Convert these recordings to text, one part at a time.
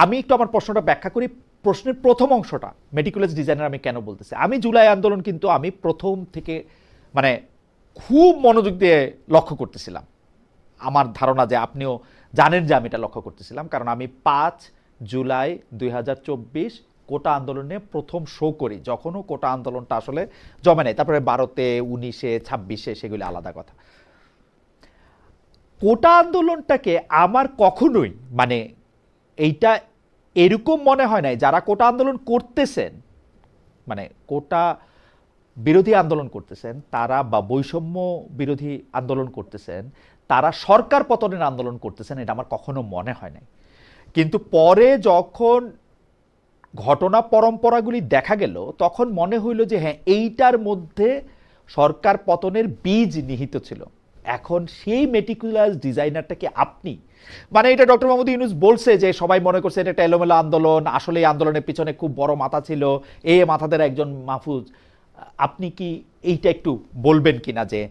আমি একটু আমার প্রশ্নটা ব্যাখ্যা করি। প্রশ্নের প্রথম অংশটা মেটিকুলাস ডিজাইনার আমি কেন বলতেছি, আমি জুলাই আন্দোলন কিন্তু আমি প্রথম থেকে মানে খুব মনোযোগ দিয়ে লক্ষ্য করতেছিলাম। আমার ধারণা যে আপনিও জানেন যে আমি এটা লক্ষ্য করতেছিলাম, কারণ আমি 5 জুলাই 2024 কোটা আন্দোলনে প্রথম শো করি, যখনও কোটা আন্দোলনটা আসলে জমে নেয়। তারপরে 12-তে, 19-এ, 26-এ সেগুলি আলাদা কথা। কোটা আন্দোলনটাকে আমার কখনোই মানে এইটা এরকম মনে হয় নাই যারা কোটা আন্দোলন করতেছেন, মানে কোটা বিরোধী আন্দোলন করতেছেন তারা, বা বৈষম্য বিরোধী আন্দোলন করতেছেন তারা সরকার পতনের আন্দোলন করতেছেন, এটা আমার কখনো মনে হয় নাই। কিন্তু পরে যখন ঘটনা পরম্পরাগুলি দেখা গেল তখন মনে হইল যে হ্যাঁ, এইটার মধ্যে সরকার পতনের বীজ নিহিত ছিল। এখন সেই মেটিকুলাস ডিজাইনারটাকে আপনি, মানে এটা ডক্টর মোহাম্মদ ইউনূস বলছে যে সবাই মনে করছে এটা একটা এলোমেলো আন্দোলন, আসলে এই আন্দোলনের পিছনে খুব বড় মাথা ছিল, এই মাথাদের একজন মাহফুজ। আপনি কি এইটা একটু বলবেন কিনা যে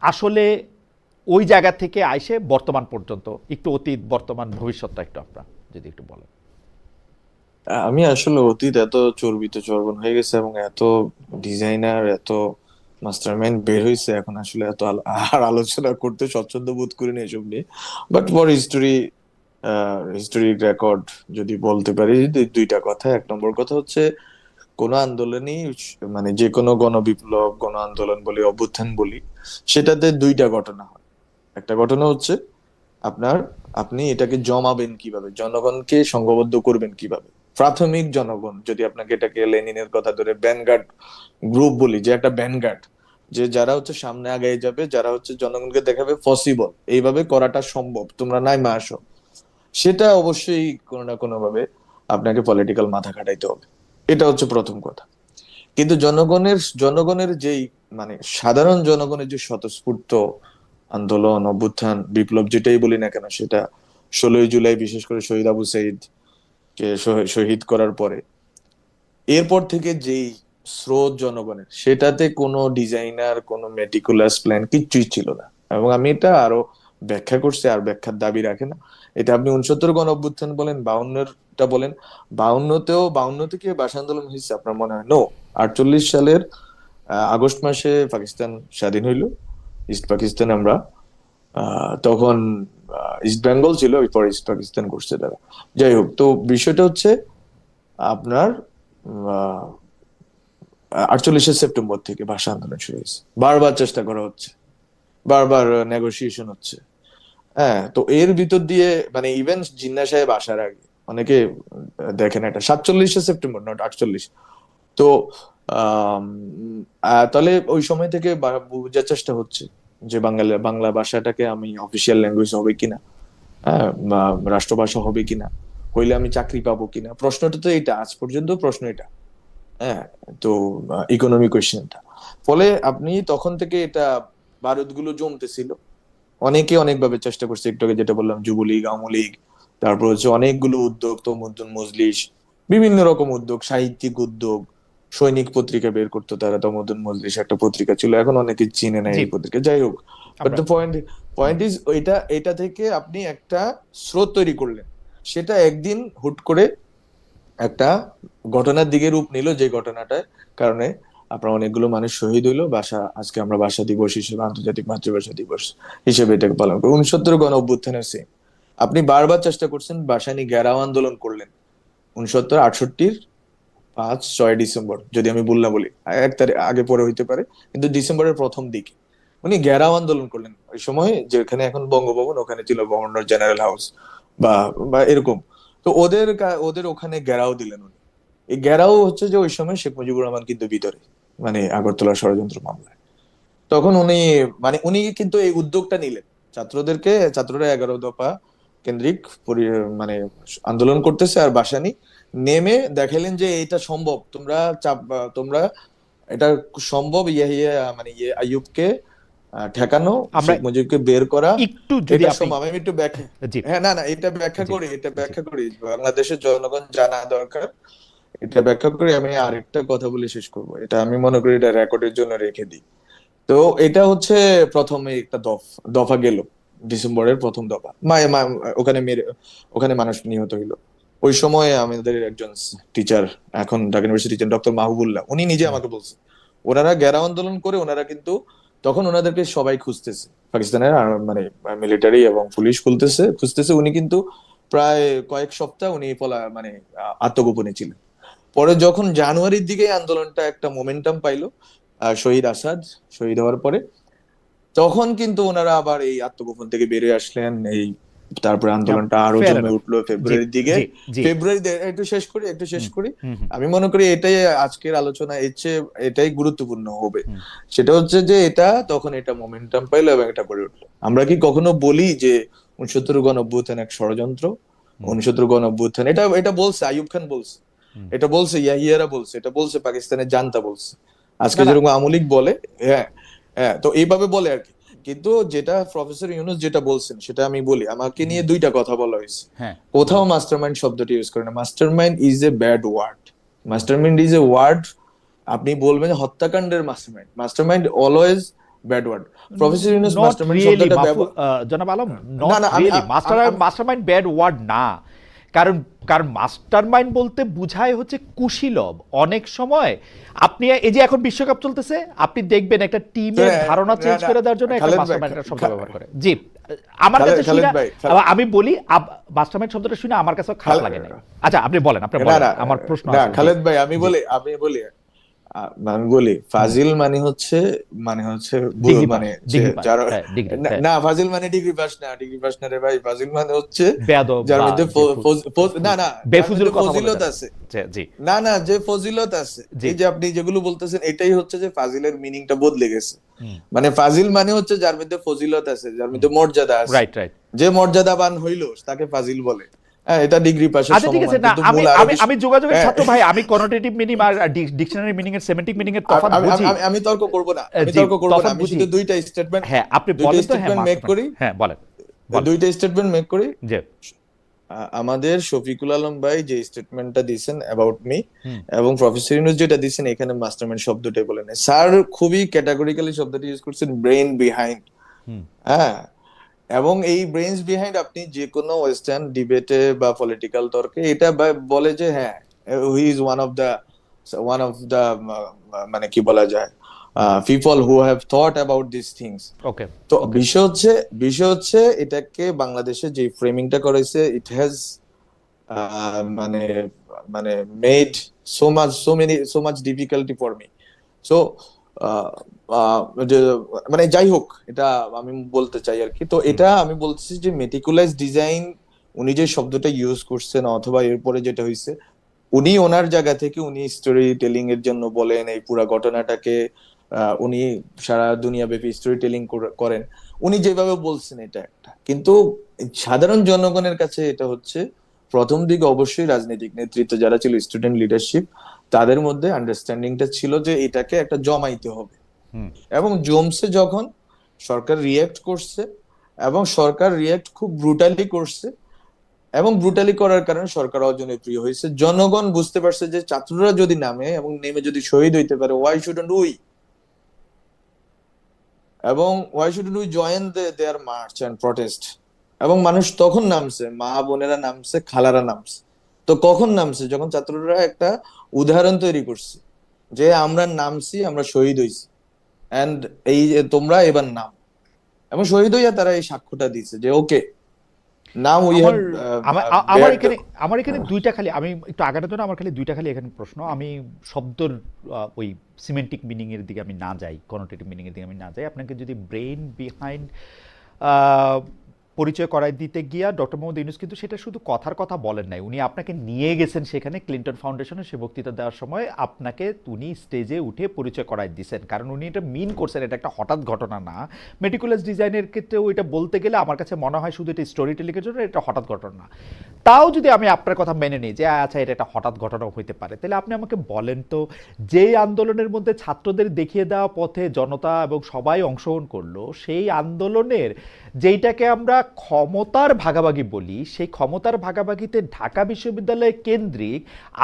আসলে ওই জায়গা থেকে আইসে বর্তমান পর্যন্ত একটু অতীত, বর্তমান, ভবিষ্যৎটা একটু আপনারা যদি একটু বলেন। আমি আসলে অতীত এত চর্বিত চর্বণ হয়ে গেছে এবং এত ডিজাইনার, এত মাস্টারমাইন্ড বের হয়েছে, এখন আসলে এত আর আলোচনা করতে স্বচ্ছন্দ বোধ করি না এসব নিয়ে। But for history, historic record যদি বলতে পারি, দুইটা কথা। এক নম্বর কথা হচ্ছে, কোন আন্দোলনই মানে যে কোনো গণবিপ্লব, গণ আন্দোলন বলি, অভ্যুত্থান বলি, সেটাতে দুইটা ঘটনা হয়। একটা ঘটনা হচ্ছে আপনার, আপনি এটাকে জমাবেন কিভাবে, জনগণকে সংঘবদ্ধ করবেন কিভাবে। প্রাথমিক জনগণ, যদি আপনাকে এটাকে লেনিনের কথা ধরে ভ্যানগার্ড গ্রুপ বলি, যে একটা ভ্যানগার্ড, যে যারা হচ্ছে সামনে আগায় যাবে, যারা হচ্ছে জনগণকে দেখাবে পসিবল, এইভাবে করাটা সম্ভব, তোমরা নাইমা আসো, সেটা অবশ্যই কোনো না কোনো ভাবে আপনাকে পলিটিক্যাল মাথা খাটাইতে হবে। এটা হচ্ছে প্রথম কথা। কিন্তু জনগণের জনগণের যেই মানে সাধারণ জনগণের যে স্বতঃস্ফূর্ত আন্দোলন, অভ্যুত্থান, বিপ্লব, যেটাই বলি না কেন, সেটা 16ই জুলাই বিশেষ করে শহীদ আবু সাইদ কে শহীদ করার পরে এরপর থেকে যেই স্রোত জনগণের, সেটাতে কোনো ডিজাইনার, কোনো মেটিকুলাস প্ল্যান কিচ্ছুই ছিল না। এবং আমি এটা আরো ব্যাখ্যা করছি, আর ব্যাখ্যার দাবি রাখে না। এটা আপনি 69 গণ অভ্যুত্থান বলেন, 52টা বলেন, 52 থেকে ভাষা আন্দোলন হয়েছে আপনার মনে হয়? নো। 48 সালের আগস্ট মাসে পাকিস্তান স্বাধীন হইল, ইস্ট পাকিস্তান আমরা, তখন ইস্ট বেঙ্গল ছিল, পরে ইস্ট পাকিস্তান করছে তারা। যাই হোক, তো বিষয়টা হচ্ছে আপনার 48শে সেপ্টেম্বর থেকে ভাষা আন্দোলন শুরু হয়েছে। বারবার চেষ্টা করা হচ্ছে, বারবার নেগোসিয়েশন হচ্ছে। হ্যাঁ, তো এর ভিতর দিয়ে মানে ইভেন জিন্না সাহেব আসার আগে অনেকে দেখেন এটা 47শে সেপ্টেম্বর, নট 48। তো আম, তাহলে ওই সময় থেকে বোঝার চেষ্টা হচ্ছে যে বাংলা ভাষাটাকে আমি অফিসিয়াল ল্যাঙ্গুয়েজ হবে কিনা, হ্যাঁ, বা রাষ্ট্রভাষা হবে কিনা, হইলে আমি চাকরি পাবো কিনা। প্রশ্নটা তো এটা, আজ পর্যন্ত প্রশ্ন এটা। হ্যাঁ, তো ইকোনমি কোয়েশ্চেনটা, ফলে আপনি তখন থেকে এটা বারুদগুলো জমতেছিল। অনেকে অনেকভাবে চেষ্টা করছে, একটু আগে যেটা বললাম, যুবলীগ, আওয়ামী লীগ, তারপর হচ্ছে অনেকগুলো উদ্যোগ, তমুদ্দুন মজলিস, বিভিন্ন রকম উদ্যোগ, সাহিত্যিক উদ্যোগ, সৈনিক পত্রিকা বের করতো তারা। তমুদ্দুন মজলিস একটা পত্রিকা ছিল, এখন অনেকে চিনে না জি, এই পত্রিকা। যাই হোক, বাট আমরা দ্য পয়েন্ট পয়েন্ট ইজ, এটা এটা থেকে আপনি একটা স্রোত তৈরি করলেন। সেটা একদিন হুট করে একটা ঘটনার দিকে রূপ নিল, যে ঘটনাটার কারণে আপনার অনেকগুলো মানুষ শহীদ হইলো। আজকে আমরা ভাষা দিবস হিসেবে, আন্তর্জাতিক মাতৃভাষা দিবস হিসেবে এটাকে পালন করি। 69 গণ অভ্যুত্থানের সেম, আপনি বারবার চেষ্টা করছেন, ভাষা নিয়ে ঘেরাও আন্দোলন করলেন। 69, 68, 5, 6 ডিসেম্বর, যদি আমি ভুল না বলি, 1 তারিখ আগে পরে হইতে পারে, কিন্তু ডিসেম্বরের প্রথম দিকে উনি ঘেরাও আন্দোলন করলেন। ওই সময় যেখানে এখন বঙ্গভবন, ওখানে ছিল গভর্নর জেনারেল হাউস বা বা এরকম। তো ওদের ওখানে ঘেরাও দিলেন উনি। এই ঘেরাও হচ্ছে যে ওই সময় শেখ মুজিবুর রহমান কিন্তু ভিতরে, মানে আগরতলা ষড়যন্ত্র মামলায়, তখন উনি, মানে উনি কিন্তু এই উদ্যোগটা নিলেন। ছাত্ররা 11 দফা কেন্দ্রিক মানে আন্দোলন করতেছে, আর বাসানি নেমে দেখাইলেন যে এটা সম্ভব, তোমরা এটা সম্ভব, মানে আইয়ুবকে ঠেকানো, আমরা শেখ মুজিবকে বের করা, একটু যদি এটা আপনি, সম্ভব। আমি একটু ব্যাখ্যা, জি হ্যাঁ, না না, এটা ব্যাখ্যা জি করি, এটা জি ব্যাখ্যা করি, বাংলাদেশের জনগণ জানা দরকার। এটা ব্যাখ্যা করে আমি আরেকটা কথা বলে শেষ করব, এটা আমি মনে করি এটা রেকর্ডের জন্য রেখে দিই। তো এটা হচ্ছে প্রথমে একটা দফা গেল, ডিসেম্বরের প্রথম দফা ওখানে মানুষ নিহত হইলো। ওই সময় আমাদের একজন টিচার, এখন Dhaka university teacher doctor Mahbubullah, উনি নিজে আমাকে বলছে ওনারা ঘেরাও আন্দোলন করে ওনারা কিন্তু তখন ওনাদেরকে সবাই খুঁজতেছে, পাকিস্তানের মানে মিলিটারি এবং পুলিশ খুঁজতেছে। উনি কিন্তু প্রায় কয়েক সপ্তাহ উনি মানে আত্মগোপনে ছিলেন। পরে যখন জানুয়ারির দিকে আন্দোলনটা একটা মোমেন্টাম পাইলো, শহীদ আসাদ শহীদ হওয়ার পরে, তখন কিন্তু ওনারা আবার এই আত্মগোপন থেকে বেরিয়ে আসলেন। এই তারপরে আন্দোলনটা আরো Fair জমে enough. উঠলো ফেব্রুয়ারির দিকে। জি জি একটু শেষ করি। হুম হুম আমি মনে করি এটাই আজকের আলোচনা, এর চেয়ে এটাই গুরুত্বপূর্ণ হবে। হুম। সেটা হচ্ছে যে তখন এটা মোমেন্টাম পাইলো এবং এটা গড়ে উঠলো। আমরা কি কখনো বলি যে 69 গণ অভ্যুত্থান এক ষড়যন্ত্র? 69 গণ অভ্যুত্থান এটা এটা বলছে আইয়ুব খান বলছে, হুম। এটা বলছে ইয়াহিয়ারা বলছে, এটা বলছে পাকিস্তানের জান্তা বলছে, আজকে না না যেরকম আমলিক বলে। হ্যাঁ, হ্যাঁ, তো এইভাবে বলে আর কি। কিন্তু যেটা প্রফেসর ইউনূস যেটা বলছেন সেটা আমি বলি, আমাকে নিয়ে দুইটা কথা বলা হয়েছে। হ্যাঁ কোথাও মাস্টারমাইন্ড শব্দটি ইউজ করে না। Mastermind is a bad word. Mastermind is a word, আপনি বলবেন হত্যাকাণ্ডের mastermind, mastermind always bad word. Professor Yunus not mastermind really শব্দটা ব্যবহার জনাব আলম, না নট না আমি রিয়েলি আমি- মাস্টারমাইন্ড ব্যাড ওয়ার্ড না। কারণ কারণ মাস্টারমাইন্ড বলতে বুঝায় হচ্ছে কুশীলব। অনেক সময় আপনি এই যে এখন বিশ্বকাপ চলতেছে, আপনি দেখবেন একটা টিমের ধারণা চেঞ্জ করে দেওয়ার জন্য একটা খালেদ ভাই, মাস্টারমাইন্ড শব্দ ব্যবহার করে। জি, আমার কাছে খালেদ শুনে ভাই, আমি বলি মাস্টারমাইন্ড শব্দটা শুনে আমার কাছে খারাপ লাগে না। আচ্ছা আপনি বলেন, আপনি না বলেন, না আমার প্রশ্ন না আছে। জি খালেদ ভাই, জি আমি বলি হুম। ফাজিল মানে হচ্ছে ডিগ্রি পাস, মানে যে ডিগ্রি পাস, যার হ্যাঁ ডিগ্রি, না, হ্যাঁ না, ফাজিল মানে ডিগ্রি পাস না রে ভাই। ফাজিল মানে হচ্ছে বেয়াদব যার বা মধ্যে যে না না যার বেফুজুল মধ্যে কথা বলা ফজিলত যাবে। আছে। জি না না, যে ফজিলত আছে, জি এই যে আপনি যেগুলো বলতেছেন এটাই হচ্ছে যে ফাজিলের মিনিংটা বদলে গেছে। হুম মানে ফাজিল মানে হচ্ছে যার মধ্যে ফজিলত আছে, যার হুম। মধ্যে মর্যাদা আছে, রাইট রাইট। যে মর্যাদাবান হইল তাকে ফাজিল বলে। হ্যাঁ, এটা ডিগ্রি পাশের আচ্ছা ঠিক সমমান, আছে, না কিন্তু আমি মূল আমি আরবি আমি যোগাযোগের হ্যাঁ, ছাত্র ভাই, আমি কনোটেটিভ মিনিং আর ডিকশনারি মিনিং এর সেমেন্টিক মিনিং এর তফাৎ আমি বুঝি। আমি আমি তর্ক করব না, জি তফাৎ আমি বুঝি। শুধু দুইটা স্টেটমেন্ট হ্যাঁ আপনি বলেন তো, হ্যাঁ মেক মাস্টারমাইন্ড, করি। হ্যাঁ বলেন বলেন। দুইটা স্টেটমেন্ট মেক করি। যে আমাদের শফিকুল আলম ভাই যে স্টেটমেন্টটা দিয়েছেন অ্যাবাউট মি, হুম এবং প্রফেসর ইউনূস যেটা দিয়েছেন, এখানে মাস্টারমাইন্ড শব্দটাই বলেন। স্যার খুবই ক্যাটাগরিক্যালি শব্দটি ইউজ করছেন, ব্রেইন বিহাইন্ড। হুম হ্যাঁ, এবং এই ব্রেইনস বিহাইন্ড আপনি যে কোনো ওয়েস্টার্ন ডিবেটে বা পলিটিক্যাল তর্কে এটা বলে যে হ্যাঁ, he is one of the মানে কি বলা যায়, people who have thought about this things. Okay তো ওকে বিষয় হচ্ছে এটাকে বাংলাদেশে যে ফ্রেমিংটা করেছে, ইট হ্যাজ মানে মানে made so much difficulty for me. So মানে যাই হোক, এটা আমি বলতে চাই আর কি। তো হুম এটা আমি বলতেছি যে মেটিকুলাস ডিজাইন, উনি যে শব্দটা ইউজ করছেন, অথবা এরপরে যেটা হয়েছে, উনি ওনার জায়গা থেকে উনি স্টোরি টেলিং এর জন্য বলেন, এই পুরা ঘটনাটাকে উনি সারা দুনিয়া ব্যাপী স্টোরি টেলিং করেন। উনি যেভাবে বলছেন এটা একটা, কিন্তু সাধারণ জনগণের কাছে এটা হচ্ছে প্রথম দিকে অবশ্যই রাজনৈতিক নেতৃত্ব যারা ছিল, স্টুডেন্ট লিডারশিপ, তাদের মধ্যে আন্ডারস্ট্যান্ডিংটা ছিল যে এটাকে একটা জমাইতে হবে। হুম এবং জমছে যখন, সরকার রিয়েক্ট করছে, এবং সরকার রিয়েক্ট খুব ব্রুটালি করছে, এবং ব্রুটালি করার কারণে সরকার অজনপ্রিয় হয়েছে। জনগণ বুঝতে পারছে যে ছাত্ররা যদি নামে এবং নেমে যদি শহীদ হইতে পারে, ওয়াই শুডন্ট উই, এবং why shouldn't we join their march and protest. এবং মানুষ তখন নামছে, মা বোনেরা নামছে, খালারা নামছে। তো কখন নামছে? যখন ছাত্ররা একটা উদাহরণ তৈরি করছে যে আমরা নামছি, আমরা শহীদ হইছি, এন্ড এই যে তোমরা এবার নাম, এবং শহীদ হইয়া তারা এই সাক্ষ্যটা দিছে যে ওকে, নাও উই আমার হ্যাভ আমার এখানে দুইটা খালি, আমি একটু আগানোর জন্য আমার খালি দুইটা খালি এখানে প্রশ্ন। আমি শব্দর ওই সিমেন্টিক মিনিং এর দিকে আমি না যাই, কনোটেটিভ মিনিং এর দিকে আমি না যাই। আপনাকে যদি ব্রেইন বিহাইন্ড পরিচয় করাই দিতে গিয়া ডক্টর মোহাম্মদ ইউনূস কিন্তু সেটা শুধু কথার কথা বলেন নাই, উনি আপনাকে নিয়ে গেছেন সেখানে ক্লিন্টন ফাউন্ডেশনে সে বক্তৃতা দেওয়ার সময় আপনাকে উনি স্টেজে উঠে পরিচয় করাই দিয়েছেন। কারণ উনি এটা মিন করছেন, এটা একটা হঠাৎ ঘটনা না। মেটিকুলাস ডিজাইনের ক্ষেত্রেও এটা বলতে গেলে আমার কাছে মনে হয় শুধু এটা স্টোরি টেলিংয়ের জন্য এটা হঠাৎ ঘটনা না। তাও যদি আমি আপনার কথা মেনে নিই যে আচ্ছা এটা একটা হঠাৎ ঘটনা হইতে পারে, তাহলে আপনি আমাকে বলেন তো, যেই আন্দোলনের মধ্যে ছাত্রদের দেখিয়ে দেওয়া পথে জনতা এবং সবাই অংশগ্রহণ করলো, সেই আন্দোলনের যেইটাকে আমরা ক্ষমতার ভাগাভাগি বলি, সেই ক্ষমতার ভাগাভাগিতে ঢাকা বিশ্ববিদ্যালয় কেন্দ্রিক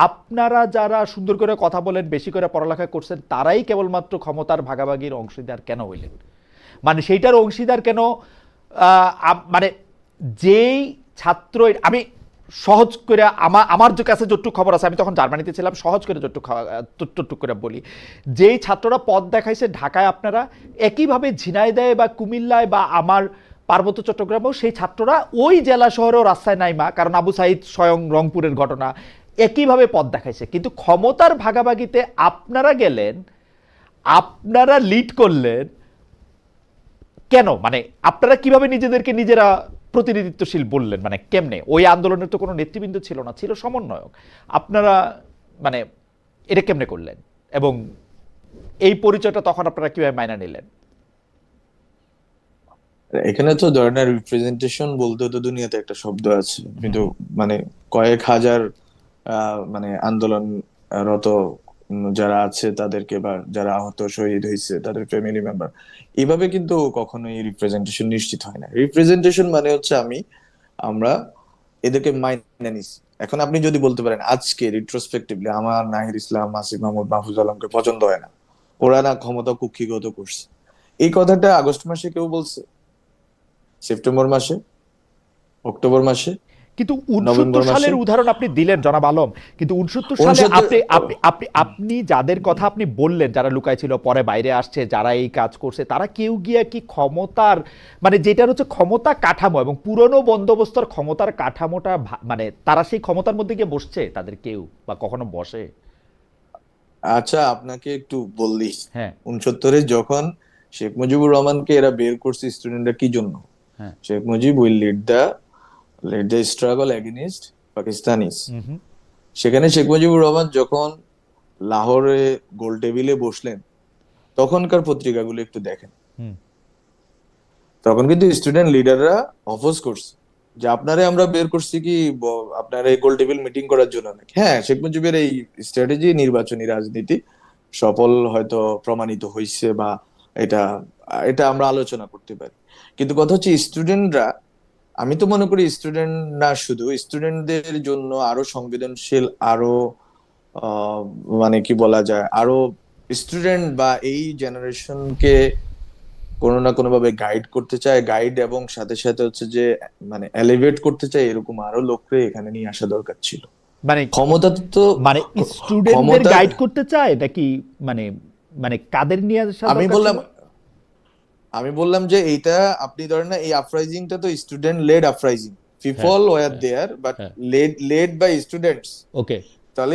আপনারা যারা সুন্দর করে কথা বলেন, বেশি করে পড়ালেখা করছেন, তারাই কেবলমাত্র ক্ষমতার ভাগাভাগির অংশীদার কেন হইলেন? মানে সেইটার অংশীদার কেন মানে যেই ছাত্র, আমি সহজ করে আমার যে কাছে যতটুকু খবর আছে, আমি তখন জার্মানিতে ছিলাম, সহজ করে যতটুকু করে বলি, যেই ছাত্ররা পথ দেখাইছে ঢাকায়, আপনারা একইভাবে ঝিনাইদহে বা কুমিল্লায় বা আমার পার্বত্য চট্টগ্রামেও সেই ছাত্ররা ওই জেলা শহরেও রাস্তায় নাইমা, কারণ আবু সাইদ স্বয়ং রংপুরের ঘটনা, একইভাবে পথ দেখাইছে। কিন্তু ক্ষমতার ভাগাভাগিতে আপনারা গেলেন, আপনারা লিড করলেন কেন? মানে আপনারা কিভাবে নিজেদেরকে নিজেরা প্রতিনিধিত্বশীল বললেন? মানে কেমনে? ওই আন্দোলনের তো কোনো নেতৃবৃন্দ ছিল না, ছিল সমন্বয়ক। আপনারা মানে এটা কেমনে করলেন, এবং এই পরিচয়টা তখন আপনারা কিভাবে মাইনা নিলেন? এখানে তো ধরেন রিপ্রেজেন্টেশন বলতে তো দুনিয়াতে একটা শব্দ আছে, কিন্তু মানে কয়েক হাজার মানে আন্দোলনরত যারা আছে তাদেরকে, বা যারা আহত শহীদ হয়েছে তাদের ফ্যামিলি মেম্বার, এইভাবে কিন্তু কখনোই রিপ্রেজেন্টেশন নিশ্চিত হয় না। রিপ্রেজেন্টেশন মানে হচ্ছে আমরা এদেরকে মাইনে নিছি। এখন আপনি যদি বলতে পারেন আজকে রিট্রোস্পেক্টিভলি আমার নাহিদ ইসলাম, আসিফ মাহমুদ, মাহফুজ আলমকে পছন্দ হয় না, ওরা না ক্ষমতা কুক্ষিগত করছে, এই কথাটা আগস্ট মাসে কেউ বলছে? সেপ্টেম্বর মাসে? অক্টোবর মাসে? কিন্তু নভেম্বর 69 মাসে? সালের উদাহরণ আপনি দিলেন জনাব আলম, কিন্তু 69 সালে 69 আপনি যাদের কথা আপনি বললেন, যারা লুকায় ছিল পরে বাইরে আসছে, যারা এই কাজ করছে, তারা কেউ গিয়া কি ক্ষমতার, মানে যেটার হচ্ছে ক্ষমতা কাঠামো এবং পুরনো বন্দোবস্তর ক্ষমতার কাঠামোটা মানে তারা সেই ক্ষমতার মধ্যে গিয়ে বসছে তাদের কেউ, বা কখনো বসে? আচ্ছা, আপনাকে একটু বললি, হ্যাঁ, 69-এ যখন শেখ মুজিবুর রহমানকে এরা বের করছে স্টুডেন্টরা কি জন্য? হ্যাঁ। Sheikh Mujib will lead the struggle against Pakistanis. Hmm, hmm, সেখানে শেখ মুজিবুর রহমান যখন লাহোরে গোল টেবিলে বসলেন, তখনকার পত্রিকাগুলো একটু দেখেন, হুম। তখন কিন্তু স্টুডেন্ট লিডাররা অপোজ করছে যে আপনারে আমরা বের করছি কি আপনার এই গোল টেবিল মিটিং করার জন্য নাকি। হ্যাঁ, শেখ মুজিবের এই স্ট্র্যাটেজি নির্বাচনী রাজনীতি সফল হয়তো প্রমাণিত হয়েছে, বা এটা এটা আমরা আলোচনা করতে পারি। কিন্তু কথা হচ্ছে স্টুডেন্টরা, আমি তো মনে করি স্টুডেন্ট না, শুধু স্টুডেন্টদের জন্য আরো সংবেদনশীল, আরো আহ, মানে কি বলা যায়, আরো স্টুডেন্ট বা এই জেনারেশনকে কোনো না কোনো ভাবে গাইড করতে চায়, গাইড এবং সাথে সাথে হচ্ছে যে মানে এলিভেট করতে চায়, এরকম আরো লোককে এখানে নিয়ে আসা দরকার ছিল। মানে ক্ষমতা তো মানে স্টুডেন্টদের ক্ষমতা, গাইড করতে চায় নাকি? মানে মানে কাদের নিয়ে আসা আমি দরকার বললাম ছিল? আমি বললাম যে এইটা আপনি ধরেন না, এই আফরাইজিংটা তো স্টুডেন্ট লেড আফরাইজিং, হ্যাঁ, পিপল ওয়ার দেয়ার বাট হ্যাঁ। Led by students. ওকে। তাহলে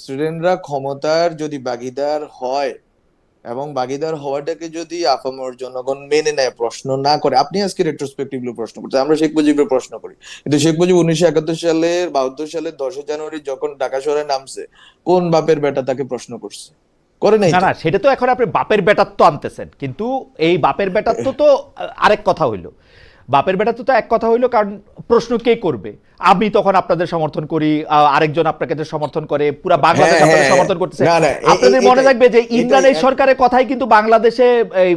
স্টুডেন্টরা ক্ষমতার যদি ভাগীদার হয়, এবং ভাগীদার হওয়াটাকে যদি আপামর জনগণ মেনে নেয়, প্রশ্ন না করে, আপনি আজকে রেট্রোস্পেক্টিভলি প্রশ্ন করছেন, আমরা শেখ মুজিবের প্রশ্ন করি, কিন্তু শেখ মুজিব 1971 সালের 72 জানুয়ারি যখন ঢাকা শহরে নামছে, কোন বাপের বেটা তাকে প্রশ্ন করছে? করে নাই না তো। না, সেটা তো এখন আপনি বাপের বেটাত্ব আনতেছেন, কিন্তু এই বাপের বেটাত্ব তো আরেক কথা হইলো। বাপের বেটাত্ব তো এক কথা হইলো, কারণ প্রশ্ন কে করবে? আমি তখন আপনাদের সমর্থন করি, আরেকজন আপনাকে সমর্থন করে, পুরা বাংলাদেশ হ্যাঁ, আপনাদের হ্যাঁ, সমর্থন করতেছে। না না, আপনাদের মনে এটাই থাকবে যে এটাই ইমরানের সরকারের কথাই কিন্তু বাংলাদেশে এই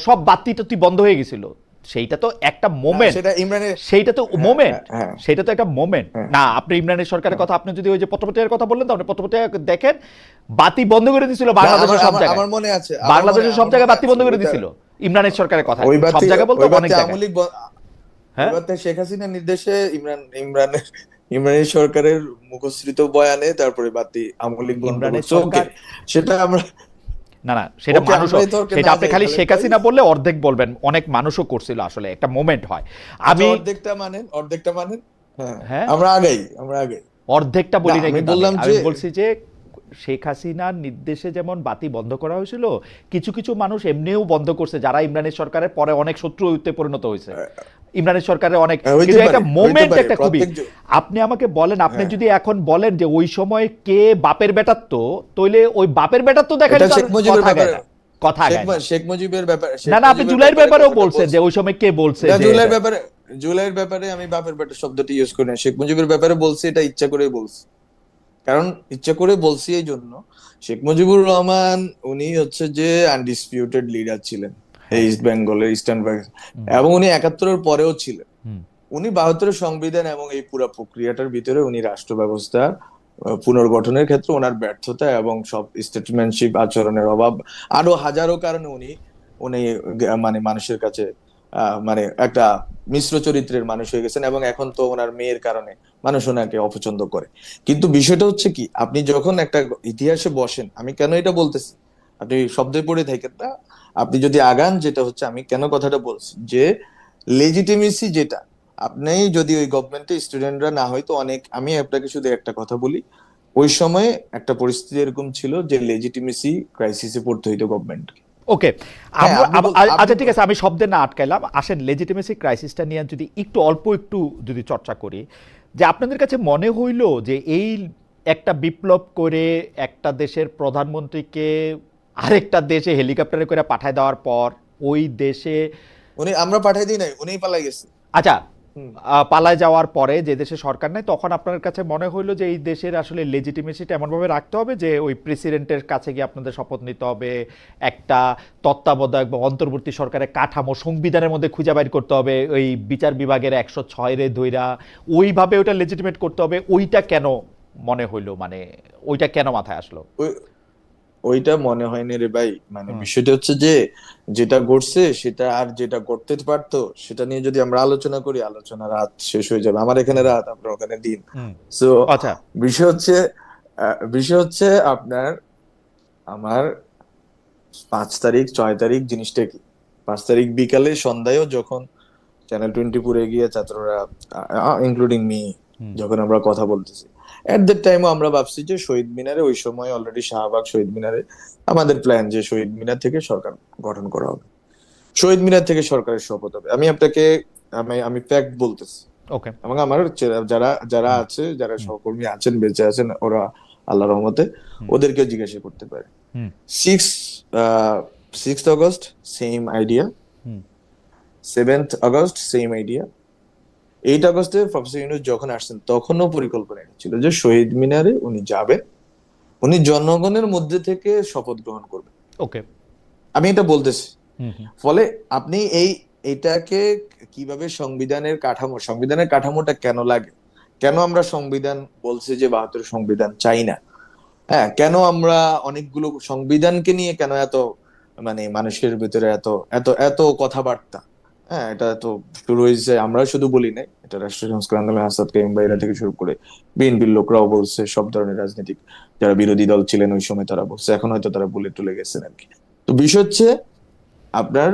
সব বাতি টাতি বন্ধ হয়ে গেছিল। সেইটা তো একটা না, মোমেন্ট। সেটা ইমরানের। সেইটা তো হ্যাঁ, মোমেন্ট। হ্যাঁ, হ্যাঁ, সেটা তো একটা মোমেন্ট হ্যাঁ, না। আপনি ইমরানের সরকারের হ্যাঁ। কথা, আপনি যদি ওই যে পত্রপত্রিকার কথা বললেন, তাহলে পত্রপত্রিকা দেখেন, বাতি বন্ধ করে দিয়েছিল না, আমার বাংলাদেশের সব আমার জায়গায়। আমার মনে আছে, বাংলাদেশের সব আমার জায়গায় মনে বাতি আছে বন্ধ করে ওইটা। দিছিল ইমরানের সরকারের কথা। ওই সব বাতি জায়গায় বলতে ওই অনেক বাতি জায়গায়। ওই হ্যাঁ, বাতি শেখ হাসিনার নির্দেশে ইমরানের সরকারের মুখশ্রিত বয়ানে তারপরে বাতি আওয়ামী লীগ বন্ধ ইমরানের করছে। ওকে, সরকার। সেটা আমরা, না না, সেটা ওকে, আমরা মানুষও, এই তর্কে সেটা না আপনি যাই খালি খালেদ শেখ ভাই। হাসিনা বললে অর্ধেক বলবেন, অনেক মানুষও করছিল, আসলে একটা মোমেন্ট হয়। আচ্ছা, আমি অর্ধেকটা মানেন। হ্যাঁ, হ্যাঁ, আমরা আগাই। অর্ধেকটা না, বলি নাই, আমি কিন্তু বললাম আমি যে বলছি যে শেখ হাসিনার নির্দেশে যেমন বাতি বন্ধ করা হয়েছিল, কিছু কিছু মানুষ এমনিও বন্ধ করছে, যারা ইমরানের সরকারের পরে অনেক শত্রুতে পরিণত হয়েছে। ইমরানের সরকারের অনেক, হইতে কিন্তু একটা পারে, মোমেন্ট, একটা খুবই। প্রত্যেক আপনি আমাকে বলেন, আপনি হ্যাঁ, যদি এখন বলেন যে ওই সময় কে বাপের বেটাত্ব, তইলে ওই বাপের বেটাত্ব দেখালে এটা তো আর শেখ মুজিবের কথা গায় ব্যাপারে, না, কথা গায় না। শেখ মুজিবের ব্যাপারে, না না, আপনি জুলাইয়ের ব্যাপারেও কথাটা বলছেন বলছি। যে ওই সময় কে বলছে না, যে এটা। জুলাইয়ের ব্যাপারে আমি বাপের বেটা শব্দটি ইউজ করি না, শেখ মুজিবের ব্যাপারে বলছি, এটা ইচ্ছা করে বলছি। কারণ ইচ্ছা করে বলছি এই জন্য, শেখ মুজিবুর রহমান উনি হচ্ছে যে আনডিসপিউটেড লিডার ছিলেন এই হ্যাঁ। ইস্ট বেঙ্গলের, ইস্টার্ন বেঙ্গল, হুম, এবং উনি 71-এর পরেও ছিলেন। হুম। উনি 72-এর সংবিধান এবং এই পুরো প্রক্রিয়াটার ভিতরে উনি রাষ্ট্র ব্যবস্থা পুনর্গঠনের ক্ষেত্রে ওনার ব্যর্থতা এবং সব স্টেটসম্যানশিপ আচরণের অভাব, আরো হাজারো কারণে উনি উনি মানে মানুষের কাছে মানে একটা মিশ্র চরিত্রের মানুষ হয়ে গেছেন, এবং এখন তো ওনার মেয়ের কারণে মানুষ ওনাকে অপছন্দ করে। কিন্তু বিষয়টা হচ্ছে কি, আপনি যখন একটা ইতিহাসে বসেন, আমি কেন এটা বলতেছি, আপনি শব্দে পড়ে থাকেন না, আপনি যদি আগান, যেটা হচ্ছে আমি কেন কথাটা বলছি, যে লেজিটিমেসি যেটা, আপনি যদি ওই গভর্নমেন্টে স্টুডেন্টরা না হয়তো অনেক, আমি আপনাকে শুধু একটা কথা বলি, ওই সময়ে একটা পরিস্থিতি এরকম ছিল যে লেজিটিমেসি ক্রাইসিসে পড়তে হইতো গভর্নমেন্টকে। ওকে, হ্যাঁ, আপনি আপনি আচ্ছা ঠিক আছে, আমি শব্দে না আটকাইলাম, আসেন লেজিটিমেসি ক্রাইসিসটা নিয়ে যদি একটু যদি চর্চা করি, যে আপনাদের কাছে মনে হইল যে এই একটা বিপ্লব করে একটা দেশের প্রধানমন্ত্রীকে আরেকটা দেশে হেলিকপ্টারে করে পাঠায় দেওয়ার পর ওই দেশে, উনি, আমরা পাঠাই দিই নাই, উনিই পালাই গেছে। আচ্ছা, হুম। পালায় যাওয়ার পরে যে দেশে সরকার নাই, তখন আপনার কাছে মনে হইলো যে এই দেশের আসলে লেজিটিমেসিটা এমনভাবে রাখতে হবে যে ওই প্রেসিডেন্টের কাছে গিয়ে আপনাদের শপথ নিতে হবে, একটা তত্ত্বাবধায়ক বা অন্তর্বর্তী সরকারের কাঠামো সংবিধানের মধ্যে খুঁজে বাইর করতে হবে, ওই বিচার বিভাগের 106 রে ধইরা ওইভাবে ওটা লেজিটিমেট করতে হবে, ওইটা কেন মনে হইলো, মানে ওইটা কেন মাথায় আসলো? ওই ওইটা মনে হয়নি রে ভাই, মানে হুম, বিষয়টা হচ্ছে যে যেটা ঘটছে সেটা আর যেটা করতে পারতো সেটা নিয়ে যদি আমরা আলোচনা করি, আলোচনা রাত শেষ হয়ে যাবে, আমার এখানে হুম, রাত, আপনার ওখানে দিন। হুম। সো আচ্ছা। বিষয় হচ্ছে, বিষয় হচ্ছে আপনার, আমার 5 তারিখ 6 তারিখ জিনিসটা কি, 5 তারিখ বিকালে সন্ধ্যায়ও যখন চ্যানেল 24 পুরে গিয়ে ছাত্ররা, ইনক্লুডিং মি, হুম, যখন আমরা কথা বলতেছি, এট দ্যাট টাইমও আমরা ভাবছি যে শহীদ মিনারে, ওই সময় অলরেডি শাহবাগ শহীদ মিনারে আমাদের প্ল্যান যে শহীদ মিনার থেকে সরকার গঠন করা হবে, শহীদ মিনার থেকে সরকারের শপথ হবে। আমি আপনাকে, আমি ফ্যাক্ট বলতেছি, ওকে। এবং আমার যারা যারা হুম, আছে, যারা হুম, সহকর্মী আছেন বেঁচে আছেন, ওরা আল্লাহর রহমতে, হুম, ওদেরকেও জিজ্ঞাসা করতে পারে। হুম, 6 আগস্ট সেম আইডিয়া, হুম, 7 আগস্ট সেম আইডিয়া, 8 আগস্টে প্রফেসর ইউনূস যখন আসছেন তখনও পরিকল্পনা ছিল যে শহীদ মিনারে উনি যাবেন, উনি জনগণের মধ্যে থেকে শপথ গ্রহণ করবেন। ওকে। আমি এটা বলতেছি, হুম, হুম, ফলে আপনি এটাকে কিভাবে সংবিধানের কাঠামোটা কেন লাগে, কেন আমরা সংবিধান বলছি যে 72 সংবিধান চাই না, হ্যাঁ, কেন আমরা অনেকগুলো সংবিধানকে নিয়ে কেন এত, মানে মানুষের ভিতরে এত এত এত কথাবার্তা, হ্যাঁ, এটা তো শুরু হয়েছে, আমরা শুধু বলি নাই, এটা রাষ্ট্রীয় সংস্কার আন্দোলন আসাদ কাইম বাইরা হুম, থেকে শুরু করে বিএনপির লোকরাও বলছে, সব ধরনের রাজনৈতিক যারা বিরোধী দল ছিলেন ওই সময় তারা বলছে, এখন হয়তো তারা বলে টলে গেছেন আর কি। তো বিষয় হচ্ছে আপনার,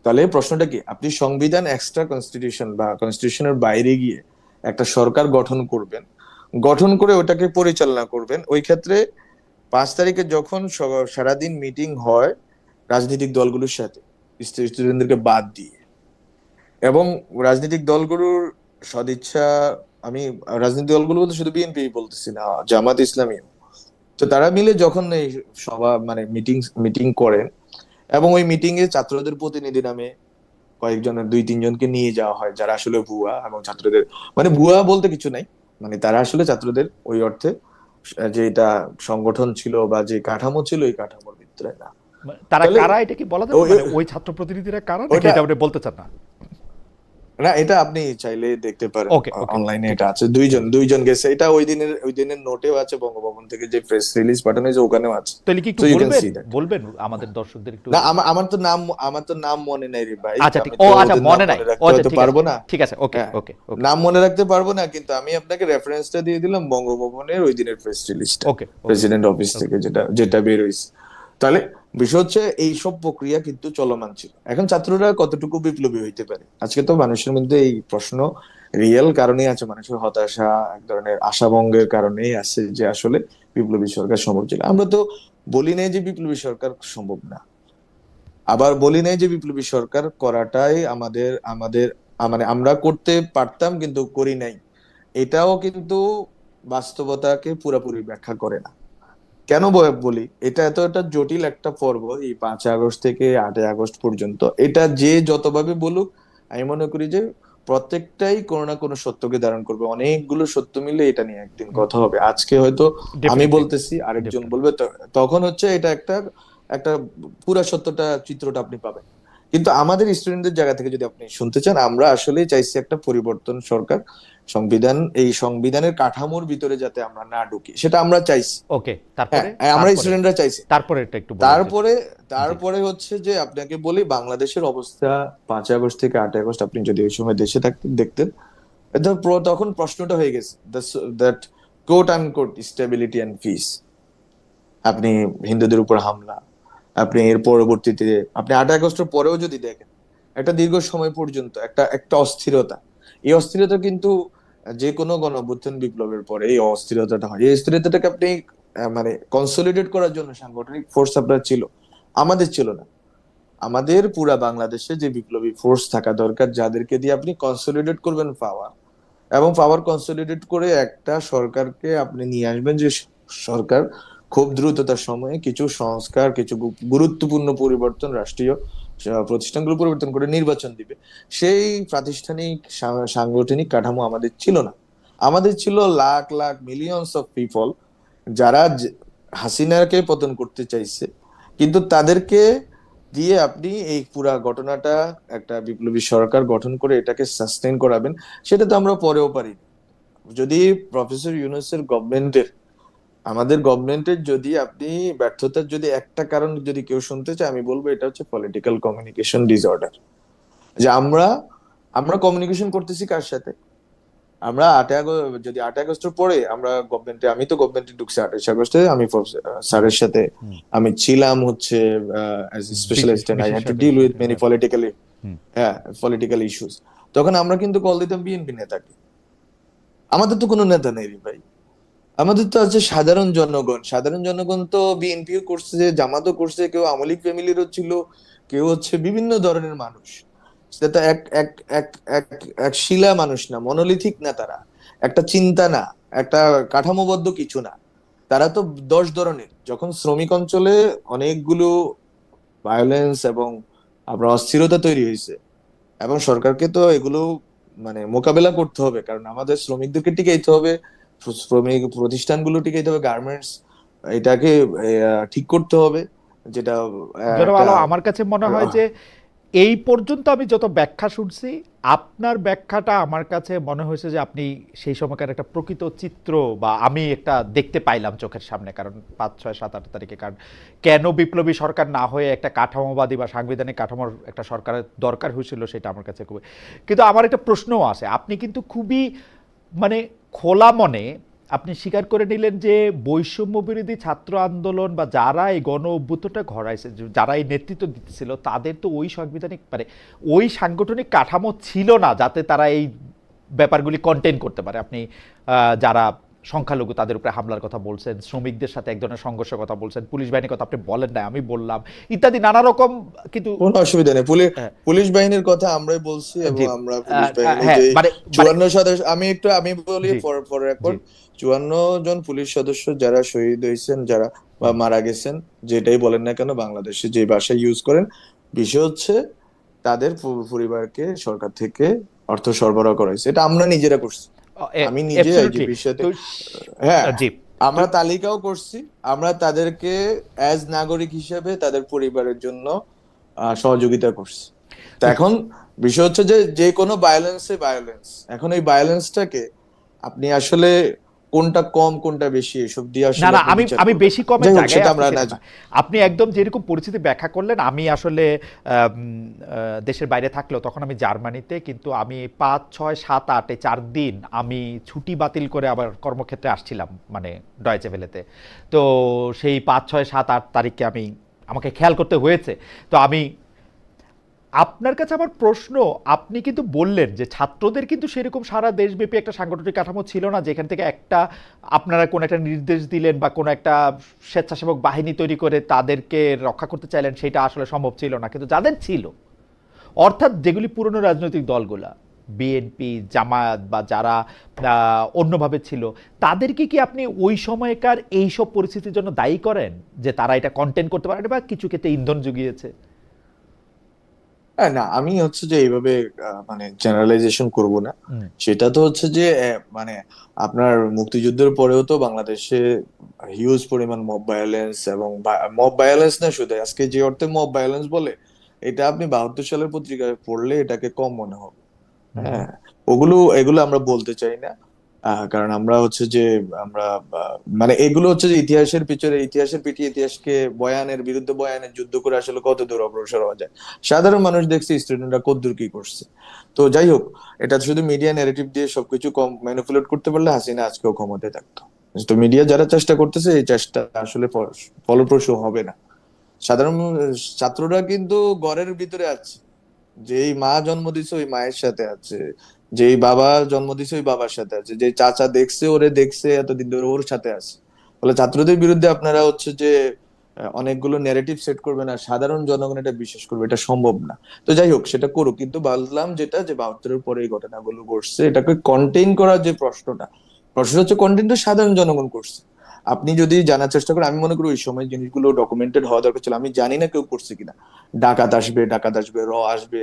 তাহলে প্রশ্নটা কি, আপনি সংবিধান এক্সট্রা কনস্টিটিউশন বা কনস্টিটিউশনের বাইরে গিয়ে একটা সরকার গঠন করবেন, গঠন করে ওটাকে পরিচালনা করবেন, ওই ক্ষেত্রে 5 তারিখে যখন সারাদিন মিটিং হয় রাজনৈতিক দলগুলোর সাথে, স্টুডেন্টদেরকে বাদ দিয়ে, এবং রাজনৈতিক দলগুলোর সদিচ্ছা, আমি রাজনৈতিক দলগুলো বলতে শুধু বিএনপি বলতেছি না, জামাত ইসলামী, তো তারা মিলে যখন এই সভা, মানে মিটিং মিটিং করেন, এবং ওই মিটিং এ ছাত্রদের প্রতিনিধি নামে কয়েকজনের 2-3 জনকে নিয়ে যাওয়া হয়, যারা আসলে ভুয়া, এবং ছাত্রদের, মানে ভুয়া বলতে কিছু নাই, মানে তারা আসলে ছাত্রদের ওই অর্থে যে এটা সংগঠন ছিল বা যে কাঠামো ছিল এই কাঠামোর ভিতরে না। তারা তাহলে কারা, এটা কি বলা যাবে, ওই মানে ওই ছাত্র প্রতিনিধিরা কারা, নাকি ওইটা, এটা আপনি বলতে চান না? না এটা আপনি চাইলে দেখতে পারেন, ওকে, ওকে, অনলাইনে ঠিক এটা আছে। আছে, দুইজন দুইজন গেছে, এটা ওই দিনের নোটেও আছে, বঙ্গভবন থেকে যে প্রেস রিলিজ পাঠানো হয়েছে ওখানেও আছে। তাহলে কি সো একটু ইউ ক্যান বলবেন, সি দ্যাট। বলবেন আমাদের দর্শকদের একটু? না, আমার তো নাম মনে নাই রে ভাই, আচ্ছা ঠিক, আমি ও তো আচ্ছা, ওদের নাম মনে নাই, মনে ও রাখতে আচ্ছা হয়তো ঠিক আছে, পারবো না। ঠিক আছে, ওকে, হ্যাঁ, ওকে, ওকে, নাম মনে রাখতে পারবো না, কিন্তু আমি আপনাকে রেফারেন্সটা দিয়ে দিলাম বঙ্গভবনের ওই দিনের প্রেস রিলিজটা, ওকে, ওকে, প্রেসিডেন্ট অফিস ওকে। থেকে যেটা যেটা বের হয়েছে। তাহলে বিষয় হচ্ছে এই সব প্রক্রিয়া কিন্তু চলমান ছিল, এখন ছাত্ররা কতটুকু বিপ্লবী হইতে পারে, আজকে তো মানুষের মধ্যে এই প্রশ্ন রিয়েল কারণেই আছে, মানুষের হতাশা, এক ধরনের আশাভঙ্গের কারণেই আছে যে আসলে বিপ্লবী সরকার সম্ভব ছিল। আমরা তো বলি নাই যে বিপ্লবী সরকার সম্ভব না, আবার বলি নাই যে বিপ্লবী সরকার করাটাই আমাদের আমাদের মানে আমরা করতে পারতাম কিন্তু করি নাই, এটাও কিন্তু বাস্তবতাকে পুরোপুরি ব্যাখ্যা করে না। কেন বলি, এটা এত একটা জটিল একটা পর্ব, এই 5 আগস্ট থেকে 8 আগস্ট পর্যন্ত, এটা যে যতভাবে বলুক, আমি মনে করি যে প্রত্যেকটাই কোনো না কোনো সত্যকে ধারণ করবে, অনেকগুলো সত্য মিলে এটা নিয়ে একদিন কথা হবে, আজকে হয়তো আমি ডেফিনেটলি, বলতেছি, আরেকজন ডেফিনেটলি। বলবে, তখন হচ্ছে এটা একটা একটা পুরা সত্যটা চিত্রটা আপনি পাবেন। কিন্তু আমাদের স্টুডেন্টদের জায়গা থেকে যদি আপনি শুনতে চান, আমরা আসলেই চাইছি একটা পরিবর্তন সরকার, এই সংবিধানের কাঠামোর ভিতরে যাতে আমরা না ঢুকি, সেটা আমরা চাইছি। ওকে, হ্যাঁ, তারপরে আমরা তারপরে স্টুডেন্টরা চাইছি। তারপরে এটা একটু বলেন যদি। তারপরে জি। তারপরে হচ্ছে যে আপনাকে বলি, বাংলাদেশের অবস্থা 5ই আগস্ট থেকে 8ই আগস্ট আপনি যদি ওই সময় দেশে থাকতেন দেখতেন, তখন প্রশ্নটা হয়ে গেছে, that quote unquote stability and peace. আপনি হিন্দুদের উপর হামলা, আপনি এর পরবর্তীতে আপনি 8ই আগস্টের পরেও যদি দেখেন, একটা দীর্ঘ সময় পর্যন্ত একটা একটা অস্থিরতা। এই অস্থিরতা কিন্তু যে কোনো গণঅভ্যুত্থান বিপ্লবের পরে এই অস্থিরতাটা হয়। এই অস্থিরতাটাকে আপনি মানে কনসলিডেট করার জন্য সাংগঠনিক ফোর্স আপনার ছিল, আমাদের ছিল না। আমাদের পুরা বাংলাদেশে যে বিপ্লবী ফোর্স থাকা দরকার, যাদেরকে দিয়ে আপনি কনসলিডেট করবেন পাওয়ার, এবং পাওয়ার কনসলিডেট করে একটা সরকারকে আপনি নিয়ে আসবেন, যে সরকার খুব দ্রুততার সময়ে কিছু সংস্কার, কিছু গুরুত্বপূর্ণ পরিবর্তন, রাষ্ট্রীয় প্রতিষ্ঠানগুলো পরিবর্তন করে নির্বাচন দিবে। সেই প্রাতিষ্ঠানিক সাংগঠনিক কাঠামো আমাদের ছিল না। আমাদের ছিল lakh lakh millions of people, যারা হাসিনাকে পতন করতে চাইছে, কিন্তু তাদেরকে দিয়ে আপনি এই পুরা ঘটনাটা, একটা বিপ্লবী সরকার গঠন করে এটাকে সাস্টেইন করাবেন, সেটা তো আমরা পরেও পারি। যদি প্রফেসর ইউনূসের গভর্নমেন্টের, আমাদের গভর্নমেন্টের যদি আপনি ব্যর্থতার যদি একটা কারণ যদি কেউ শুনতে চায়, আমি বলবো এটা হচ্ছে পলিটিক্যাল কমিউনিকেশন ডিসঅর্ডার। যে আমরা আমরা কমিউনিকেশন করতেছি কার সাথে? আমরা 8ই আগস্ট, যদি 8ই আগস্টের পরে আমরা গভর্নমেন্টে, আমি তো গভর্নমেন্টে ঢুকছি 28 আগস্টে, আমি স্যারের সাথে হুম। আমি ছিলাম হচ্ছে as a specialist, and I had to বিশেষজ্ঞ ডিল উইথ হিসেবে, মেনি হ্যাঁ। পলিটিক্যালি, হুম। হ্যাঁ, পলিটিক্যাল ইস্যুস। তখন আমরা কিন্তু কল দিতাম বিএনপি নেতাকে। আমাদের তো কোনো নেতা নেই রে ভাই, আমাদের তো আছে সাধারণ জনগণ। সাধারণ জনগণ তো বিএনপিও করছে, জামাতও করছে, কেউ আওয়ামী লীগ ফ্যামিলিরও ছিল, কেউ হচ্ছে বিভিন্ন ধরনের মানুষ। সেটা তো এক এক এক এক এক শিলা মানুষ না, মনোলিথিক না তারা, একটা চিন্তা না, একটা কাঠামোবদ্ধ কিছু না। তারা তো 10 ধরনের। যখন শ্রমিক অঞ্চলে অনেকগুলো ভায়োলেন্স এবং আপনার অস্থিরতা তৈরি হয়েছে, এবং সরকারকে তো এগুলো মানে মোকাবেলা করতে হবে, কারণ আমাদের শ্রমিকদেরকে টিকাইতে হবে, শ্রমিক প্রতিষ্ঠানগুলো টিকাইতে হবে, গার্মেন্টস এটাকে ঠিক করতে হবে, যেটা জনাব একটা আলম, আমার কাছে মনে হয় যে এই পর্যন্ত আমি যত ব্যাখ্যা শুনছি, আপনার ব্যাখ্যাটা আমার কাছে মনে হয়েছে যে আপনি সেই সময়কার একটা প্রকৃত চিত্র বা আমি একটা দেখতে পাইলাম চোখের সামনে। কারণ 5, 6, 7, 8 তারিখে কারণ কেন বিপ্লবী সরকার না হয়ে একটা কাঠামোবাদী বা সাংবিধানিক কাঠামোর একটা সরকারের দরকার হয়েছিল, সেটা আমার কাছে খুবই। কিন্তু আমার একটা প্রশ্নও আছে। আপনি কিন্তু খুবই মানে খোলা মনে আপনি স্বীকার করে নিলেন যে বৈষম্য বিরোধী ছাত্র আন্দোলন বা যারা এই গণ অভ্যুত্থানটা ঘটাইছে, যারা এই নেতৃত্ব দিতেছিল, তাদের তো ওই সাংবিধানিক মানে ওই সাংগঠনিক কাঠামো ছিল না যাতে তারা এই ব্যাপারগুলি কন্টেন করতে পারে। আপনি যারা সংখ্যালঘু তাদের উপরে হামলার কথা বলছেন, শ্রমিকদের সাথে এক ধরনের সংঘর্ষের কথা বলছেন, পুলিশ বাহিনীর কথা আপনি বলেন না, আমি বললাম, ইত্যাদি নানা রকম। কিন্তু কোনো অসুবিধা নেই। হ্যাঁ, পুলিশ বাহিনীর কথা আমরাই বলছি, এবং জি, আমরা পুলিশ বাহিনীর হ্যাঁ, যে মানে মানে 54 সদস্য, আমি বলি জি, ফর জি, রেকর্ড, 54 জন পুলিশ সদস্য যারা শহীদ হয়েছেন, যারা বা মারা গেছেন, যেটাই বলেন না কেন, বাংলাদেশে যে ভাষা ইউজ করেন, বিষয় হচ্ছে তাদের পরিবারকে সরকার থেকে অর্থ সরবরাহ করা হয়েছে। এটা আমরা নিজেরা করছি। আমি নিজে অ্যাবসলিউটলি। আইজিপির সাথে, তো হ্যাঁ, জি, তো আমরা তালিকাও করছি। আমরা তাদেরকে অ্যাজ নাগরিক হিসেবে তাদের পরিবারের জন্য সহযোগিতা করছি। তো তো এখন বিষয় হচ্ছে যে যে কোনো ভায়োলেন্স, এখন এই ভায়োলেন্সটাকে আপনি আসলে কোনটা কম কোনটা বেশি এসব দিয়ে না, আসলে না, আপনি আমি বিচার আমি করবেন বেশি না। কমের যাই হোক, জায়গায় সেটা আমরা না আসতেছিলাম না। আপনি একদম যেরকম পরিস্থিতি ব্যাখ্যা করলেন, আমি আসলে দেশের বাইরে থাকলেও তখন আমি জার্মানিতে, কিন্তু আমি 5, 6, 7, 8 এই 4 দিন আমি ছুটি বাতিল করে আবার কর্মক্ষেত্রে আসছিলাম, মানে ডয়েচে ভেলেতে। তো সেই 5, 6, 7, 8 তারিখে আমাকে খেয়াল করতে হয়েছে। তো আমি আপনার কাছে আমার প্রশ্ন, আপনি কিন্তু বললেন যে ছাত্রদের কিন্তু সেরকম সারা দেশব্যাপী একটা সাংগঠনিক কাঠামো ছিল না যেখান থেকে একটা আপনারা কোন একটা নির্দেশ দিলেন বা কোন একটা স্বেচ্ছাসেবক বাহিনী তৈরি করে তাদেরকে রক্ষা করতে চাইলেন, সেটা আসলে সম্ভব ছিল না। কিন্তু যাদের ছিল, অর্থাৎ যেগুলি পুরনো রাজনৈতিক দলগুলা, বিএনপি, জামায়াত বা যারা অন্যভাবে ছিল, তাদেরকে কি আপনি ওই সময়কার এইসব পরিস্থিতির জন্য দায়ী করেন যে তারা এটা কন্টেন্ট করতে পারে বা কিছু ক্ষেত্রে ইন্ধন জুগিয়েছে? হ্যাঁ, না, আমি হচ্ছে যে এইভাবে মানে জেনারেলাইজেশন করব না। হুম। সেটা তো হচ্ছে যে মানে আপনার মুক্তিযুদ্ধের পরেও তো বাংলাদেশে হিউজ পরিমাণ মব ভায়োলেন্স, এবং মব ভায়োলেন্স না শুধু, আজকে যে অর্থে মব ভায়োলেন্স বলে, এটা আপনি 72 সালের পত্রিকায় পড়লে এটাকে কম মনে হবে। হ্যাঁ, এগুলো আমরা বলতে চাই না। কারণ আমরা হচ্ছে যে আমরা মানে এগুলো হচ্ছে যে ইতিহাসের পিঠিয়ে ইতিহাসকে বয়ানের বিরুদ্ধে বয়ানের যুদ্ধ করে আসলে কত দূর অগ্রসর হওয়া যায়। সাধারণ মানুষ দেখছে স্টুডেন্টরা কতদূর কি করছে। তো যাই হোক, এটা শুধু মিডিয়া ন্যারেটিভ দিয়ে সবকিছু কম ম্যানিপুলেট করতে পারলে হাসিনা আজকেও ক্ষমতায় থাকতো। তো মিডিয়া যারা চেষ্টা করতেছে, এই চেষ্টা আসলে ফলপ্রসূ হবে না। সাধারণ ছাত্ররা কিন্তু ঘরের ভিতরে আছে, যেই মা জন্ম দিছে ওই মায়ের সাথে আছে, যেই বাবা জন্ম দিছে ওই বাবার সাথে আছে, যে চাচা দেখছে ওরে দেখছে এতদিন ধরে ওর সাথে আছে। ফলে ছাত্রদের বিরুদ্ধে আপনারা হচ্ছে যে অনেকগুলো ন্যারেটিভ সেট করবেন আর সাধারণ জনগণ এটা বিশ্বাস করবে, এটা সম্ভব না। তো যাই হোক, সেটা করুক, কিন্তু বললাম যেটা, যে 72-এর পরে এই ঘটনাগুলো ঘটছে, এটাকে কন্টেইন করার যে প্রশ্নটা হচ্ছে কন্টেইনটা সাধারণ জনগণ করছে। আপনি যদি জানার চেষ্টা করেন, আমি মনে করি ওই সময় জিনিসগুলো ডকুমেন্টেড হওয়া দরকার ছিল। আমি জানি না কেউ করছে কিনা। ডাকাত আসবে, আসবে,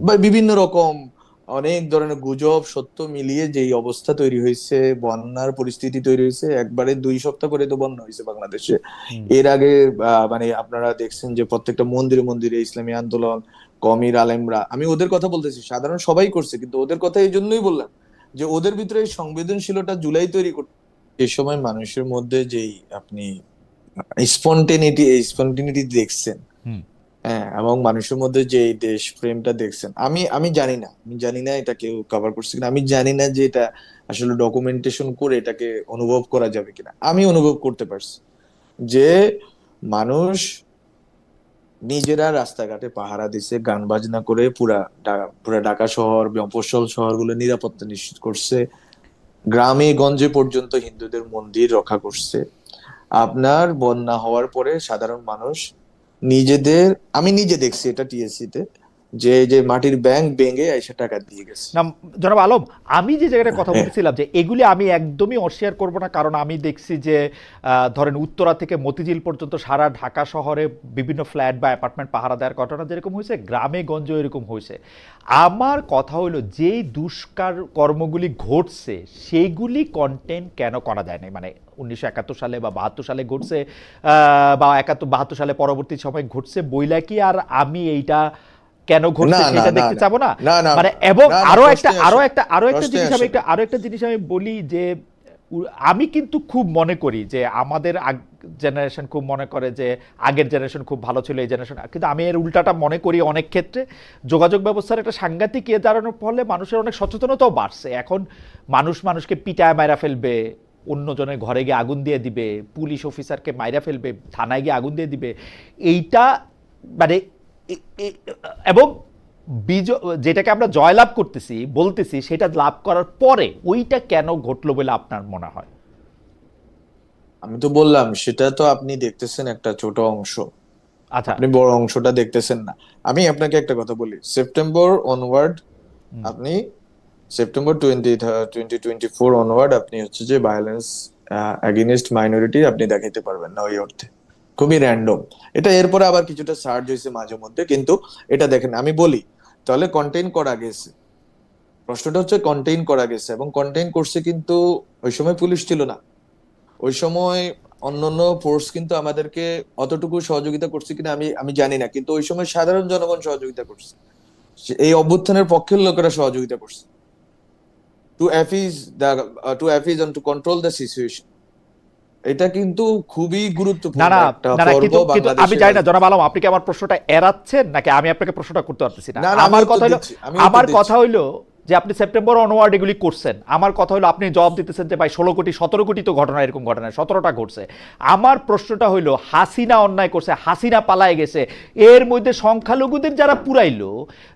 বা বিভিন্ন রকম অনেক ধরনের গুজব সত্য মিলিয়ে যেই অবস্থা তৈরি হয়েছে, বন্যার পরিস্থিতি তৈরি হয়েছে, একবারে 2 সপ্তাহ করে তো বন্যা হয়েছে বাংলাদেশে। এর আগে মানে আপনারা দেখছেন যে প্রত্যেকটা মন্দিরে মন্দিরে ইসলামী আন্দোলন, কমির আলেমরা, আমি ওদের কথা বলতেছি, সাধারণ সবাই করছে, কিন্তু ওদের কথা এই জন্যই বললাম যে ওদের ভিতরে এই সংবেদনশীলতা জুলাই তৈরি করতে। এই সময় মানুষের মধ্যে যেই আপনি স্পন্টেনিটি দেখছেন, হ্যাঁ, এবং মানুষের মধ্যে যে এই দেশ প্রেমটা দেখছেন, আমি জানি না এটা কেউ কভার করছে কিনা, আমি জানি না যে এটা আসলে ডকুমেন্টেশন করে এটাকে অনুভব করা যাবে কিনা। আমি অনুভব করতে পারছি যে মানুষ নিজেরা রাস্তাঘাটে পাহারা দিছে, গান বাজনা করে পুরা ঢাকা শহর, মফস্বল শহরগুলো নিরাপত্তা নিশ্চিত করছে, গ্রামে গঞ্জে পর্যন্ত হিন্দুদের মন্দির রক্ষা করছে। আপনার বন্যা হওয়ার পরে সাধারণ মানুষ নিজেদের, আমি নিজে দেখছি এটা টিএসসি তে, যে যে মাটির ব্যাংক ভেঙে এসে টাকা দিয়ে গেছে। না জনাব আলম, আমি যে জায়গাটা কথা হ্যাঁ, বলছিলাম যে এগুলি আমি একদমই অস্বীকার করব না, কারণ আমি দেখছি যে ধরেন উত্তরা থেকে মতিঝিল পর্যন্ত সারা ঢাকা শহরে বিভিন্ন ফ্ল্যাট বা অ্যাপার্টমেন্ট পাহারা দেওয়ার ঘটনা যেরকম হয়েছে, গ্রামে গঞ্জে এরকম হয়েছে। আমার কথা হলো, যেই দুষ্কার কর্মগুলি ঘটছে সেইগুলি কন্টেন্ট কেন করা যায় না? মানে 1971 সালে বা 72 সালে ঘটছে, বা 72 সালে পরবর্তী সময় ঘটছে বইলা কি আর আমি এইটা কেন না ঘটছে না সেটা না দেখতে না চাবো না? না না মানে এবং না না, আরো একটা প্রশ্নে আরো আসে একটা আরো একটা প্রশ্নে জিনিস আমি আসে না। আরো একটা জিনিস আমি বলি যে আমি কিন্তু খুব মনে করি যে আমাদের জেনারেশন খুব মনে করে যে আগের জেনারেশন খুব ভালো ছিল, এই জেনারেশন, কিন্তু আমি এর উল্টাটা মনে করি। অনেক ক্ষেত্রে যোগাযোগ ব্যবস্থার একটা সাংঘাতিক ইয়ে দাঁড়ানোর ফলে মানুষের অনেক সচেতনতাও বাড়ছে। এখন মানুষকে পিটায় মাইরা ফেলবে, অন্যজনের ঘরে গিয়ে আগুন দিয়ে দিবে, পুলিশ অফিসারকে মাইরা ফেলবে, থানায় গিয়ে আগুন দিয়ে দিবে, এইটা মানে এবং যেটাকে আমরা জয়লাভ করতেছি বলতেছি, সেটা লাভ করার পরে ওইটা কেন ঘটলো বলে আপনার মনে হয়? আমি তো বললাম, সেটা তো আপনি দেখতেছেন একটা ছোট অংশ, আচ্ছা। আপনি বড় অংশটা দেখতেছেন না। আমি আপনাকে একটা কথা বলি, সেপ্টেম্বর অনওয়ার্ড, আপনি সেপ্টেম্বর 2024 অনওয়ার্ড আপনি হচ্ছে যে ভায়োলেন্স এগেইনস্ট মাইনরিটি আপনি দেখাইতে পারবেন না ওই অর্থে। খুবই র্যান্ডম এটা। এরপরে আবার কিছুটা সার্চ হয়েছে মাঝে মধ্যে, কিন্তু এটা দেখেন, আমি বলি তাহলে কন্টেইন করা গেছে। প্রশ্নটা হচ্ছে কন্টেইন করা গেছে, এবং কন্টেইন করছে, কিন্তু ওই সময় পুলিশ ছিল না, ওই সময় অন্যান্য ফোর্স কিন্তু আমাদেরকে অতটুকু সহযোগিতা করছে কিনা আমি আমি জানি না, কিন্তু ওই সময় সাধারণ জনগণ সহযোগিতা করছে, এই অভ্যুত্থানের পক্ষের লোকেরা সহযোগিতা করছে to appease the to appease and to control the situation. এটা কিন্তু খুবই না গুরুত্বপূর্ণ না একটা না না, পর্ব কিন্তু কিন্তু আমি বাংলাদেশের জানি না জনাব রাজনীতি। আলম, আপনি কি আমার প্রশ্নটা এড়াচ্ছেন নাকি আমি আপনাকে প্রশ্নটা করতে পারতেছি না? না না, আমি আমার উত্তর কথা হলো, দিচ্ছি, আমি উত্তর দিচ্ছি। যে আপনি সেপ্টেম্বর অনওয়ার্ড এগুলি করছেন, আমার কথা হলো আপনি জবাব দিতেছেন যে ভাই 16 কোটি 17 কোটি তো ঘটনা, এরকম ঘটনা 17টা ঘটছে। আমার প্রশ্নটা হইলো, হাসিনা অন্যায় করছে, হাসিনা পালায় গেছে, এর মধ্যে সংখ্যালঘুদের যারা পুরাইলো,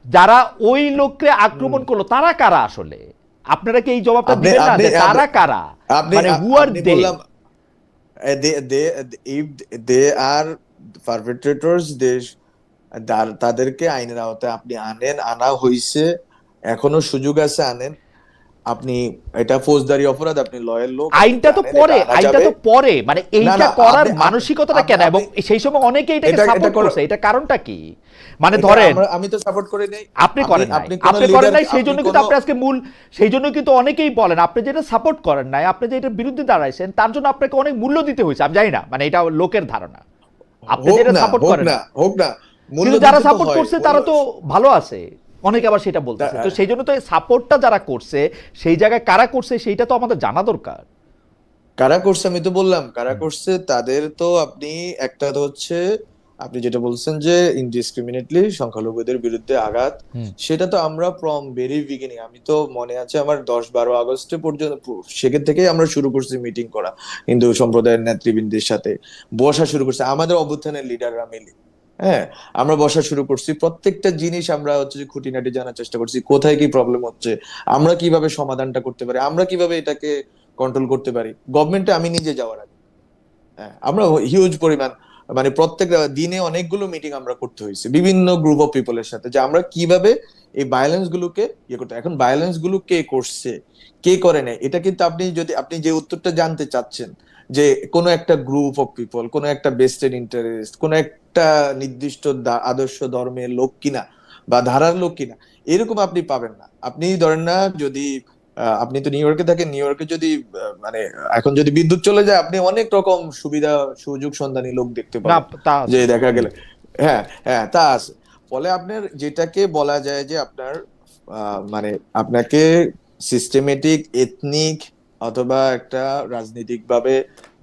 যারা ওই লোককে আক্রমণ করলো, তারা কারা আসলে? আপনারা কি এই জবাবটা আপনি দিবেন না আপনি যে তারা কারা? আপনি মানে হু আর আপনি দে? বললাম, they if they are perpetrators, তাদেরকে আইনের আওতায় আপনি আনা হইছে, এখনো সুযোগ আছে, আনেন। আপনি, এটা ফৌজদারি অপরাধ, আপনি লয়ের লোক, আপনি আইনটা তো জানেন এটা পরে, আনা আইনটা যাবে। তো পরে, মানে না এইটা না, করার আপনি মানসিকতাটা আপনি কেন? এবং আপনি সেই সময় অনেকে এটাকে এটা এটা সাপোর্ট করা, করছে, এটা কারণটা কি? মানে এটা ধরেন আমি তো সাপোর্ট করি নাই। আপনি করেন নাই, আপনি কোন আপনি করেন লিডার, নাই, সেই আপনি জন্য কোন, কিন্তু আপনি আজকে সেই জন্য কিন্তু অনেকেই বলেন আপনি যেটা সাপোর্ট করেন নাই, আপনি যে এটার বিরুদ্ধে দাঁড়াইছেন, তার জন্য আপনাকে অনেক মূল্য দিতে হয়েছে। আমি জানি না, মানে এটা লোকের ধারণা, আপনি হোক যেটা না সাপোর্ট হোক করেন না নাই, হোক না, মূল্য কিন্তু যারা দিতে তো সাপোর্ট হয়, করছে তারা তো ভালো আছে। অনেকে আবার সেটা বলতেছে। তা- তো সেই জন্য তো সাপোর্টটা যারা করছে সেই জায়গায় কারা করছে সেইটা তো আমাদের জানা দরকার। কারা করছে আমি তো বললাম কারা করছে, তাদের তো আপনি একটা তো হচ্ছে আপনি যেটা বলছেন যে ইনডিসক্রিমিনেটলি সংখ্যালঘুদের বিরুদ্ধে আঘাত, হুম। সেটা তো আমরা ফ্রম ভেরি বিগিনিং, আমি তো মনে আছে আমার 10-12 আগস্টে পর্যন্ত সেখান থেকেই আমরা শুরু করছি মিটিং করা হিন্দু সম্প্রদায়ের নেতৃবৃন্দের সাথে, বসা শুরু করছে আমাদের অভ্যুত্থানের লিডাররা মিলে। হ্যাঁ, আমরা বসা শুরু করছি, প্রত্যেকটা জিনিস আমরা হচ্ছে যে খুঁটিনাটি জানার চেষ্টা করছি, কোথায় কি প্রবলেম হচ্ছে, আমরা কিভাবে সমাধানটা করতে পারি, আমরা কিভাবে এটাকে কন্ট্রোল করতে পারি। গভর্নমেন্টে আমি নিজে যাওয়ার আগে হ্যাঁ আমরা হিউজ পরিমাণ মানে প্রত্যেক দিনে অনেকগুলো মিটিং আমরা করতে হয়েছে বিভিন্ন গ্রুপ অফ পিপলের সাথে, যে আমরা কিভাবে এই ভায়োলেন্স গুলোকে ইয়ে করতে। এখন ভায়োলেন্স গুলো কে করছে কে করে নেয়, এটা কিন্তু আপনি যদি আপনি যে উত্তরটা জানতে চাচ্ছেন যে কোনো একটা গ্রুপ অফ পিপল, কোনো একটা বেস্টেড ইন্টারেস্ট, কোনো একটা নির্দিষ্ট আদর্শ ধর্মের লোক কিনা বা ধারার লোক কিনা, এরকম আপনি পাবেন না। আপনি ধরেন না যদি আপনি তো নিউ ইয়র্কে থাকেন, নিউ ইয়র্কে যদি মানে এখন যদি বিদ্যুৎ চলে যায় আপনি অনেক রকম সুবিধা সুযোগ সন্ধানী লোক দেখতে না, পাবেন, তা যে আছে। দেখা হুম। গেলে হ্যাঁ হ্যাঁ তা আছে। ফলে আপনার যেটাকে বলা যায় যে আপনার মানে আপনাকে সিস্টেমেটিক এথনিক অথবা একটা রাজনৈতিক ভাবে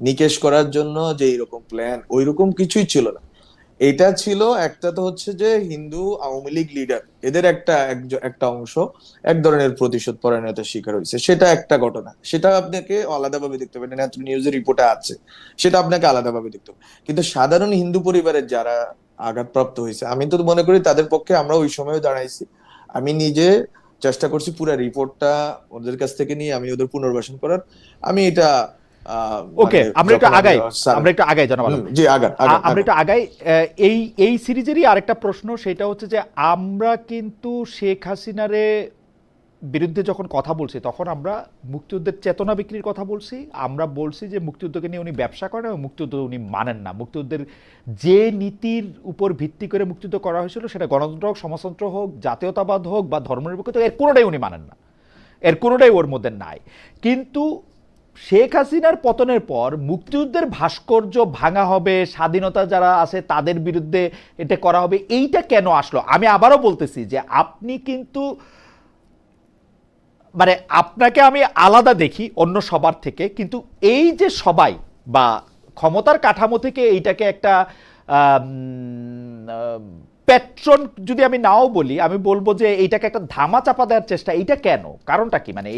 নিকেশ করার জন্য যে এরকম প্ল্যান ওইরকম কিছুই ছিল না। এটা ছিল একটা তো হচ্ছে যে হিন্দু আওয়ামী লীগ লিডার এদের একটা অংশ এক ধরনের প্রতিশোধ পরায়ণতার শিকার হয়েছে, সেটা একটা ঘটনা, সেটা আপনাকে আলাদাভাবে দেখতে হবে, নেত্র নিউজের রিপোর্টে আছে, সেটা আপনাকে আলাদাভাবে দেখতে হবে। কিন্তু সাধারণ হিন্দু পরিবারের যারা আঘাতপ্রাপ্ত হয়েছে আমি তো মনে করি তাদের পক্ষে আমরা ওই সময় দাঁড়াইছি। আমি নিজে চেষ্টা করছি পুরো রিপোর্টটা ওদের কাছ থেকে নিয়ে আমি ওদের পুনর্বাসন করার। আমি এটা ওকে, মানে আমরা একটু যখন আমি আগাই, স্যার আমরা একটু আগাই জনাব আলম। জি আগান আগান আমরা আগান। একটু আগাই। এই এই সিরিজেরই আরেকটা প্রশ্ন, সেটা হচ্ছে যে আমরা কিন্তু শেখ হাসিনারে বিরুদ্ধে যখন কথা বলছি তখন আমরা মুক্তিযুদ্ধের চেতনা বিক্রির কথা বলছি। আমরা বলছি যে মুক্তিযুদ্ধকে নিয়ে উনি ব্যবসা করেন এবং মুক্তিযুদ্ধ উনি মানেন না। মুক্তিযুদ্ধের যে নীতির উপর ভিত্তি করে মুক্তিযুদ্ধ করা হয়েছিল সেটা গণতন্ত্র হোক, সমাজতন্ত্র হোক, জাতীয়তাবাদ হোক বা ধর্মনিরপেক্ষতা, এর কোনোটাই উনি মানেন না, এর কোনোটাই ওর মধ্যে নাই। কিন্তু শেখ হাসিনার পতনের পর মুক্তিযুদ্ধের ভাস্কর্য ভাঙা হবে, স্বাধীনতা যারা আছে তাদের বিরুদ্ধে এটা করা হবে, এইটা কেন আসলো? আমি আবারও বলতেছি যে আপনি কিন্তু মানে আপনাকে আমি আলাদা দেখি অন্য সবার থেকে, কিন্তু এই যে সবাই বা ক্ষমতার কাঠামো থেকে এইটাকে একটা প্যাট্রন যদি আমি নাও বলি, আমি বলবো যে এইটাকে একটা ধামা চাপা দেওয়ার চেষ্টা, এইটা কেন? কারণটা কি? মানে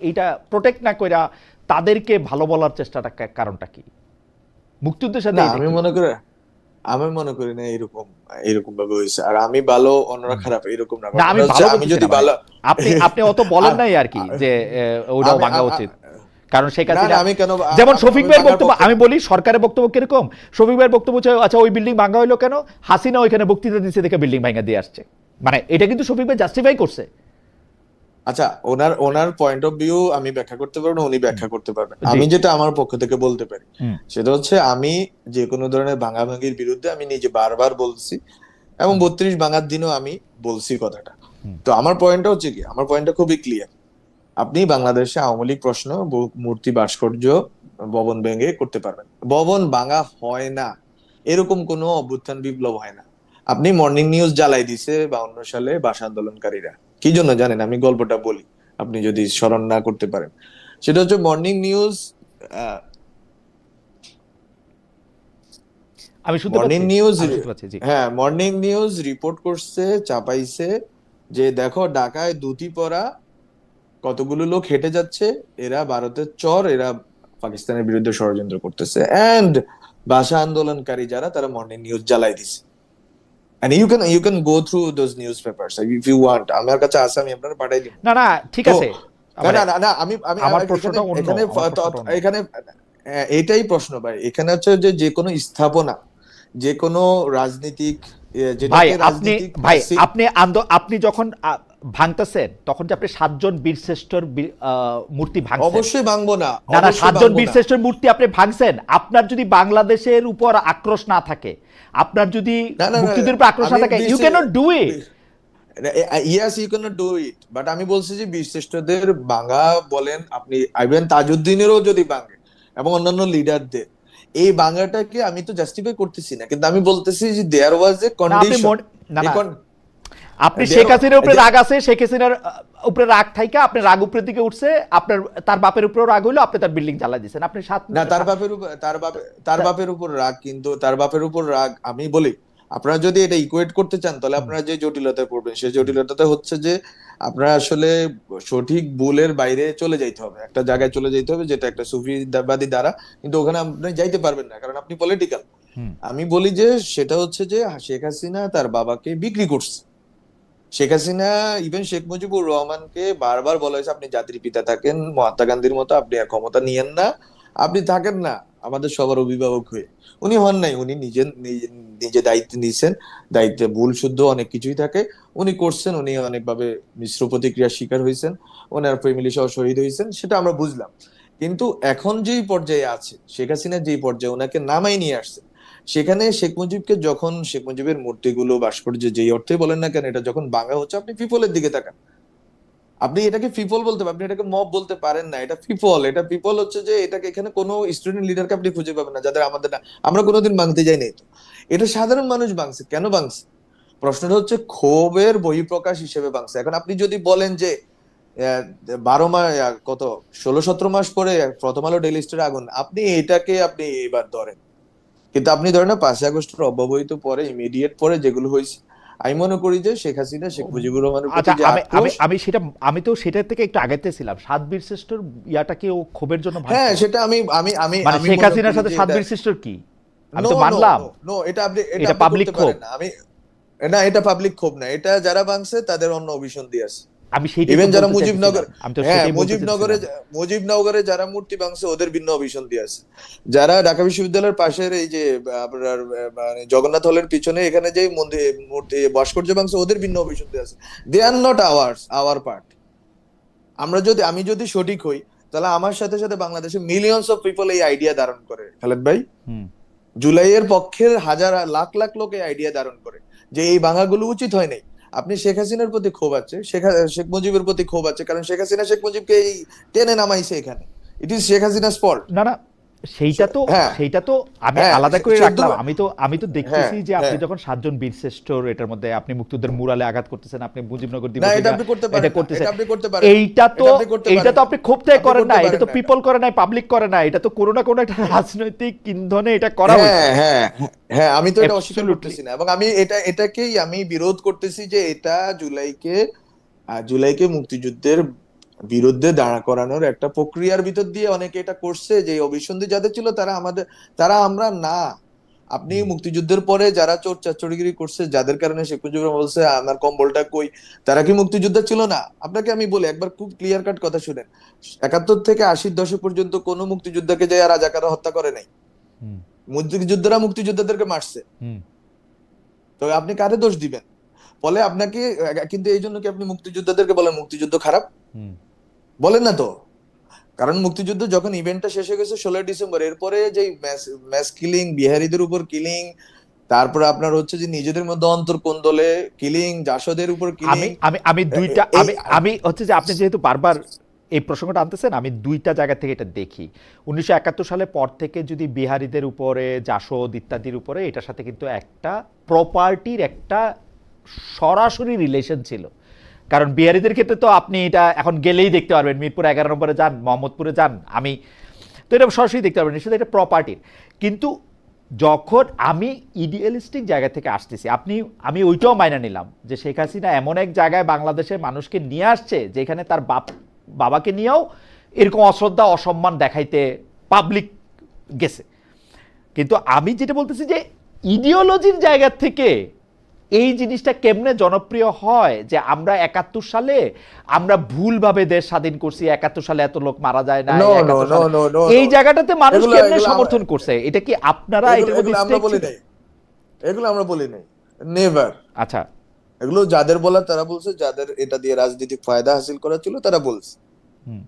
এইটা প্রোটেক্ট না কইরা তাদেরকে ভালো বলার চেষ্টাটা কারণটা কি মুক্তিযুদ্ধের সাথে না এটা কি? আমি মনে করি না এরকম এরকম ভাবে হয়েছে, আর আমি ভালো অন্যরা খারাপ এরকম না। না, আমি ঘটনা হচ্ছে ভালো আমি বলতেছি যদি না, মানে ভালো আপনি আপনি অত বলেন আ- নাই আর কি আ- যে ওটাও আমি ভাঙা আ- উচিত। আ- কারণ শেখ না না হাসিনা, আমি কেন যেমন শফিক আমি ভাইয়ের ভাঙার বক্তব্য পক্ষে আমি না। বলি, সরকারের বক্তব্য কিরকম? শফিক ভাইয়ের বক্তব্য হচ্ছে আচ্ছা ওই বিল্ডিং ভাঙা হইলো কেন? হাসিনা ওইখানে বক্তৃতা দিচ্ছে দেখে বিল্ডিং ভাঙা দিয়ে আসছে। মানে এটা কিন্তু শফিক ভাই জাস্টিফাই করছে। আচ্ছা, ওনার ওনার পয়েন্ট অফ ভিউ আমি ব্যাখ্যা করতে পারবো না, উনি ব্যাখ্যা করতে পারবেন। জি। আমি যেটা আমার পক্ষ থেকে বলতে পারি হুম। সেটা হচ্ছে আমি যে কোনো ধরনের ভাঙাভাঙির বিরুদ্ধে আমি নিজে বারবার বলছি, এবং 32 ভাঙার দিনও আমি বলছি কথাটা। তো আমার পয়েন্টটা হচ্ছে কি, আমার পয়েন্টটা খুবই ক্লিয়ার। আপনি বাংলাদেশে আওয়ামী লীগ প্রশ্ন মূর্তি ভাস্কর্য ভবন ভেঙে করতে পারবেন, ভবন ভাঙা হয় না, এরকম কোনো অভ্যুত্থান বিপ্লব হয় না। আপনি মর্নিং নিউজ জ্বালাই দিছে 52 সালে ভাষা আন্দোলনকারীরা, কি জন্য জানেন? আমি গল্পটা বলি, আপনি যদি স্মরণ না করতে পারেন। সেটা হচ্ছে মর্নিং নিউজ আমি শুনতে মর্নিং পাচ্ছি, নিউজ আমি শুনতে পাচ্ছি। জি। হ্যাঁ মর্নিং নিউজ রিপোর্ট করছে, চাপাইছে যে দেখো ঢাকায় ধুতি পরা কতগুলো লোক হেঁটে যাচ্ছে, এরা ভারতের চর, এরা পাকিস্তানের বিরুদ্ধে ষড়যন্ত্র করতেছে। এন্ড ভাষা আন্দোলনকারী যারা তারা মর্নিং নিউজ জ্বালাই দিছে। and you can go through those newspapers if you want, আমার কাছে আছে, আমি আপনার পাঠাই দিব। না না, ঠিক তো আছে। না মানে না না না, আমি আমি আমার এখানে প্রশ্নটা অন্য, এখানে আমার প্রশ্নটা অন্য। এখানে এটাই প্রশ্ন ভাই, এখানে হচ্ছে যে যে কোনো স্থাপনা, যে কোনো রাজনীতিক ভাই যেটাকে আপনি, রাজনীতিক ভাই আপনি আপনি যখন ভাঙতেছেন তখন যে আপনি 7 জন বীর শ্রেষ্ঠর মূর্তি ভাঙছেন। অবশ্যই ভাঙবো না, না না, অবশ্যই 7 জন ভাঙবো বীর না। শ্রেষ্ঠর মূর্তি আপনি ভাঙছেন, আপনার যদি বাংলাদেশের উপর আক্রোশ না থাকে, আপনার যদি না না না, মুক্তিযুদ্ধের উপর আক্রোশ না আমি থাকে, you can't do it. Yes you can do it, but আমি বলছি যে বীরশ্রেষ্ঠদের বাঙ্গা বলেন, আপনি আইবেন তাজউদ্দিনেরও যদি বাঙ্গে এবং অন্যান্য লিডারদের এই বাঙ্গাটাকে আমি তো জাস্টিফাই করতেছি না, কিন্তু আমি বলতেছি যে দেয়ার ওয়াজ এ না আপনি কন্ডিশন। না না, আপনি শেখ হাসিনার উপরে রাগ আছে, শেখ হাসিনার উপরে রাগ থাইকা আপনি রাগ উপরের দিকে উঠছে, আপনার তার বাপের উপরেও রাগ হইলো, আপনি তার বিল্ডিং জ্বালা দিচ্ছেন। আপনি না, তার বাপের উপর রাগ, কিন্তু তার বাপের উপর রাগ আমি বলি, আপনারা যদি এটা ইকুয়েট করতে চান তাহলে আপনারা যে জটিলতায় পড়বেন, সেই জটিলতাটা হচ্ছে যে আপনারা আসলে সঠিক ভুলের বাইরে চলে যাইতে হবে, একটা জায়গায় চলে যাইতে হবে যেটা একটা সুফিবাদী দ্বারা, কিন্তু ওখানে আপনি যাইতে পারবেন না কারণ আপনি পলিটিক্যাল। আমি বলি যে সেটা হচ্ছে যে শেখ হাসিনা তার বাবাকে বিক্রি করছে। শেখ হাসিনা ইভেন শেখ মুজিবুর রহমানকে বারবার বলা হয়েছে আপনি জাতির পিতা থাকেন, মহাত্মা গান্ধীর মতো আপনি আর ক্ষমতা নিয়েন না, আপনি থাকেন না আমাদের সবার অভিভাবক হয়ে। উনি হন নাই, উনি নিজে নিজে দায়িত্ব নিয়েছেন, দায়িত্বে ভুল শুদ্ধ অনেক কিছুই থাকে, উনি করছেন, উনি অনেকভাবে মিশ্র প্রতিক্রিয়ার শিকার হয়েছেন, ওনার ফ্যামিলি সহ শহীদ হয়েছেন, সেটা আমরা বুঝলাম। কিন্তু এখন যেই পর্যায়ে আছে শেখ হাসিনা, যেই পর্যায়ে ওনাকে নামাই নিয়ে আসছে, সেখানে শেখ মুজিবকে যখন শেখ মুজিবের মূর্তিগুলো ভাস্কর্য যেই অর্থে বলেন না কেন, এটা যখন ভাঙা হচ্ছে, আপনি পিপলের দিকে তাকান, আপনি এটাকে পিপল বলতে পারেন, আপনি এটাকে মব বলতে পারেন না, এটা পিপল। এটা পিপল হচ্ছে যে এটাকে এখানে কোনো স্টুডেন্ট লিডারকে আপনি খুঁজে পাবেন না যাদের আমাদের না, আমরা কোনোদিন ভাঙতে যাই নাই। তো এটা সাধারণ মানুষ ভাঙছে, কেন ভাঙছে? প্রশ্নটা হচ্ছে ক্ষোভের বহিঃপ্রকাশ হিসেবে ভাঙছে। এখন আপনি যদি বলেন যে 12 মাস, কত 16-17 মাস পরে প্রথম আলো ডেইলি স্টারে আগুন, আপনি এটাকে আপনি এবার ধরেন, কিন্তু আপনি ধরেন না 5ই আগস্টের অব্যবহিত পরে, ইমিডিয়েট পরে যেগুলো হয়েছে, আমি মনে করি যে শেখ হাসিনা শেখ মুজিবুর রহমানের প্রতি আচ্ছা, যে আমি আমি আক্রোশ, আমি সেটা, আমি তো সেটার থেকে একটু আগাইতে ছিলাম, সাতবীর শ্রেষ্ঠর ইয়াটাকে ও ক্ষোভের জন্য হ্যাঁ ভাঙছে। সেটা আমি আমি আমি মানে আমি শেখ মনে হাসিনার করি সাথে যে এটা সাতবীর শ্রেষ্ঠর কি, আমি নো তো নো মানলাম নো নো, এটা আপনি এটা আপনি পাবলিক করতে ক্ষোভ। পারেন না। আমি না, এটা পাবলিক ক্ষোভ না, এটা যারা ভাঙছে তাদের অন্য অভিসন্ধি আছে। আমি সেইটাই তো ইভেন যারা বলতে মুজিবনগর, চাইতেছিলাম, আমি তো হ্যাঁ সেটাই বলতে মুজিবনগরে, চাইতেছিলাম। মুজিবনগরে যারা মূর্তি ভাঙছে ওদের ভিন্ন অভিসন্ধি আছে। যারা ঢাকা বিশ্ববিদ্যালয়ের পাশের এই যে আপনার মানে জগন্নাথ হলের পিছনে এখানে যে মন্দির মূর্তি ভাস্কর্য ভাঙছে, ওদের ভিন্ন অভিসন্ধি আছে। দে আর নট আওয়ার পার্ট। আমি যদি সঠিক হই, তাহলে আমার সাথে সাথে বাংলাদেশে মিলিয়নস অফ পিপল এই আইডিয়া ধারণ করে, খালেদ ভাই। হুম। জুলাইয়ের পক্ষের হাজার লাখ লাখ লোক এই আইডিয়া ধারণ করে যে এই ভাঙাগুলো উচিত হয় নাই। আপনি শেখ হাসিনার প্রতি ক্ষোভ আছে, শেখ মুজিবের প্রতি ক্ষোভ আছে, কারণ শেখ হাসিনা শেখ মুজিবকে এই টেনে নামাইছে এখানে। It is Sheikh Hasina's fault. না না, সেইটা তো হ্যাঁ সেইটা তো আমি হ্যাঁ আলাদা করে 14 রাখলাম। আমি তো হ্যাঁ দেখতেছি যে আপনি হ্যাঁ যখন 7 জন বীরশ্রেষ্ঠর এটার মধ্যে আপনি মুক্তিযুদ্ধের মুরালে আঘাত করতেছেন, আপনি মুজিবনগর না, দিবস এটা আপনি করতে এটা পারেন না, করতেছেন, এটা আপনি করতে পারেন না, এইটা তো এটা আপনি করতে এইটা পারেন তো না, আপনি ক্ষোভটাই আপনি করেন না, করতে এটা পারেন তো না এটা। পিপল করে নাই, পাবলিক করে না, এটা তো কোনো না কোনো একটা রাজনৈতিক ইন্ধনে এটা করা হয়েছে। হ্যাঁ হ্যাঁ হ্যাঁ, আমি তো এটা অস্বীকার অ্যাবসলিউটলি। করতেছি না, এবং আমি এটাকেই আমি বিরোধ করতেছি যে এটা জুলাইকে মুক্তিযুদ্ধের বিরুদ্ধে দাঁড়া করানোর একটা প্রক্রিয়ার ভিতর দিয়ে অনেকে এটা করছে, যে অভিসন্ধি যাদের ছিল তারা আমরা না। আপনি মুক্তিযুদ্ধের পরে যারা চোর চাচড়িগিরি করছে, যাদের কারণে শেখ মুজিবুর রহমান বলছে আমার কম্বলটা কই, তারা কি মুক্তিযোদ্ধা ছিল না? আপনাকে আমি বলি, একবার খুব ক্লিয়ার কাট কথা শুনেন, 71 থেকে 80-র দশক পর্যন্ত কোনো মুক্তিযোদ্ধাকে যে রাজাকাররা হত্যা করে নাই, হুম মুক্তিযোদ্ধারা মুক্তিযোদ্ধাদেরকে মারছে। হুম তো আপনি কারে দোষ দিবেন? ফলে আপনাকে, কিন্তু এই জন্য কি আপনি মুক্তিযোদ্ধাদেরকে বলেন মুক্তিযুদ্ধ খারাপ? হুম বলেন না তো। কারণ মুক্তিযুদ্ধ যখন ইভেন্টটা শেষ হয়ে গেছে 16ই ডিসেম্বর, এরপরে যে ম্যাস কিলিং, বিহারীদের উপর কিলিং, তারপর আপনার হচ্ছে যে নিজেদের মধ্যে অন্তর্কোন্দলে কিলিং, জাসদের উপর আমি কিলিং, আমি আমি দুইটা এই আমি আমি হচ্ছে যে আপনি যেহেতু বারবার এই প্রসঙ্গটা আনতেছেন, আমি দুইটা জায়গা থেকে এটা দেখি। 1971 সালের পর থেকে যদি বিহারীদের উপরে, জাসদ ইত্যাদির উপরে, এটার সাথে কিন্তু একটা প্রপার্টির একটা সরাসরি রিলেশন ছিল। কারণ বিহারীদের ক্ষেত্রে তো আপনি এটা এখন গেলেই দেখতে পারবেন, মিরপুর 11 নম্বরে যান, মোহাম্মদপুরে যান, আমি তো এটা সরাসরি দেখতে পারবেন, নিশ্চয়ই এটা প্রপার্টির। কিন্তু যখন আমি ইডিয়ালিস্টিক জায়গা থেকে আসতেছি, আমি ওইটাও মাইনা নিলাম যে শেখ হাসিনা এমন এক জায়গায় বাংলাদেশের মানুষকে নিয়ে আসছে যেখানে তার বাবাকে নিয়েও এরকম অশ্রদ্ধা অসম্মান দেখাইতে পাবলিক গেছে। কিন্তু আমি যেটা বলতেছি যে ইডিওলজির জায়গা থেকে এই জিনিসটা কেমনে জনপ্রিয় হয় যে আমরা 71 সালে আমরা ভুলভাবে দেশ স্বাধীন করছি, 71 সালে এত লোক মারা যায় না, no no no no no, এই জায়গাটাতে মানুষ এগুলো কেমনে এগুলো সমর্থন করছে, এটা কি আপনারা এটার মধ্যে আমরা স্টেক বলি ছিল? নাই, এগুলো আমরা বলি নাই, নেভার। আচ্ছা। এগুলো যাদের বলার তারা বলছে, যাদের এটা দিয়ে রাজনৈতিক ফায়দা হাসিল করা ছিল তারা বলছে। হুম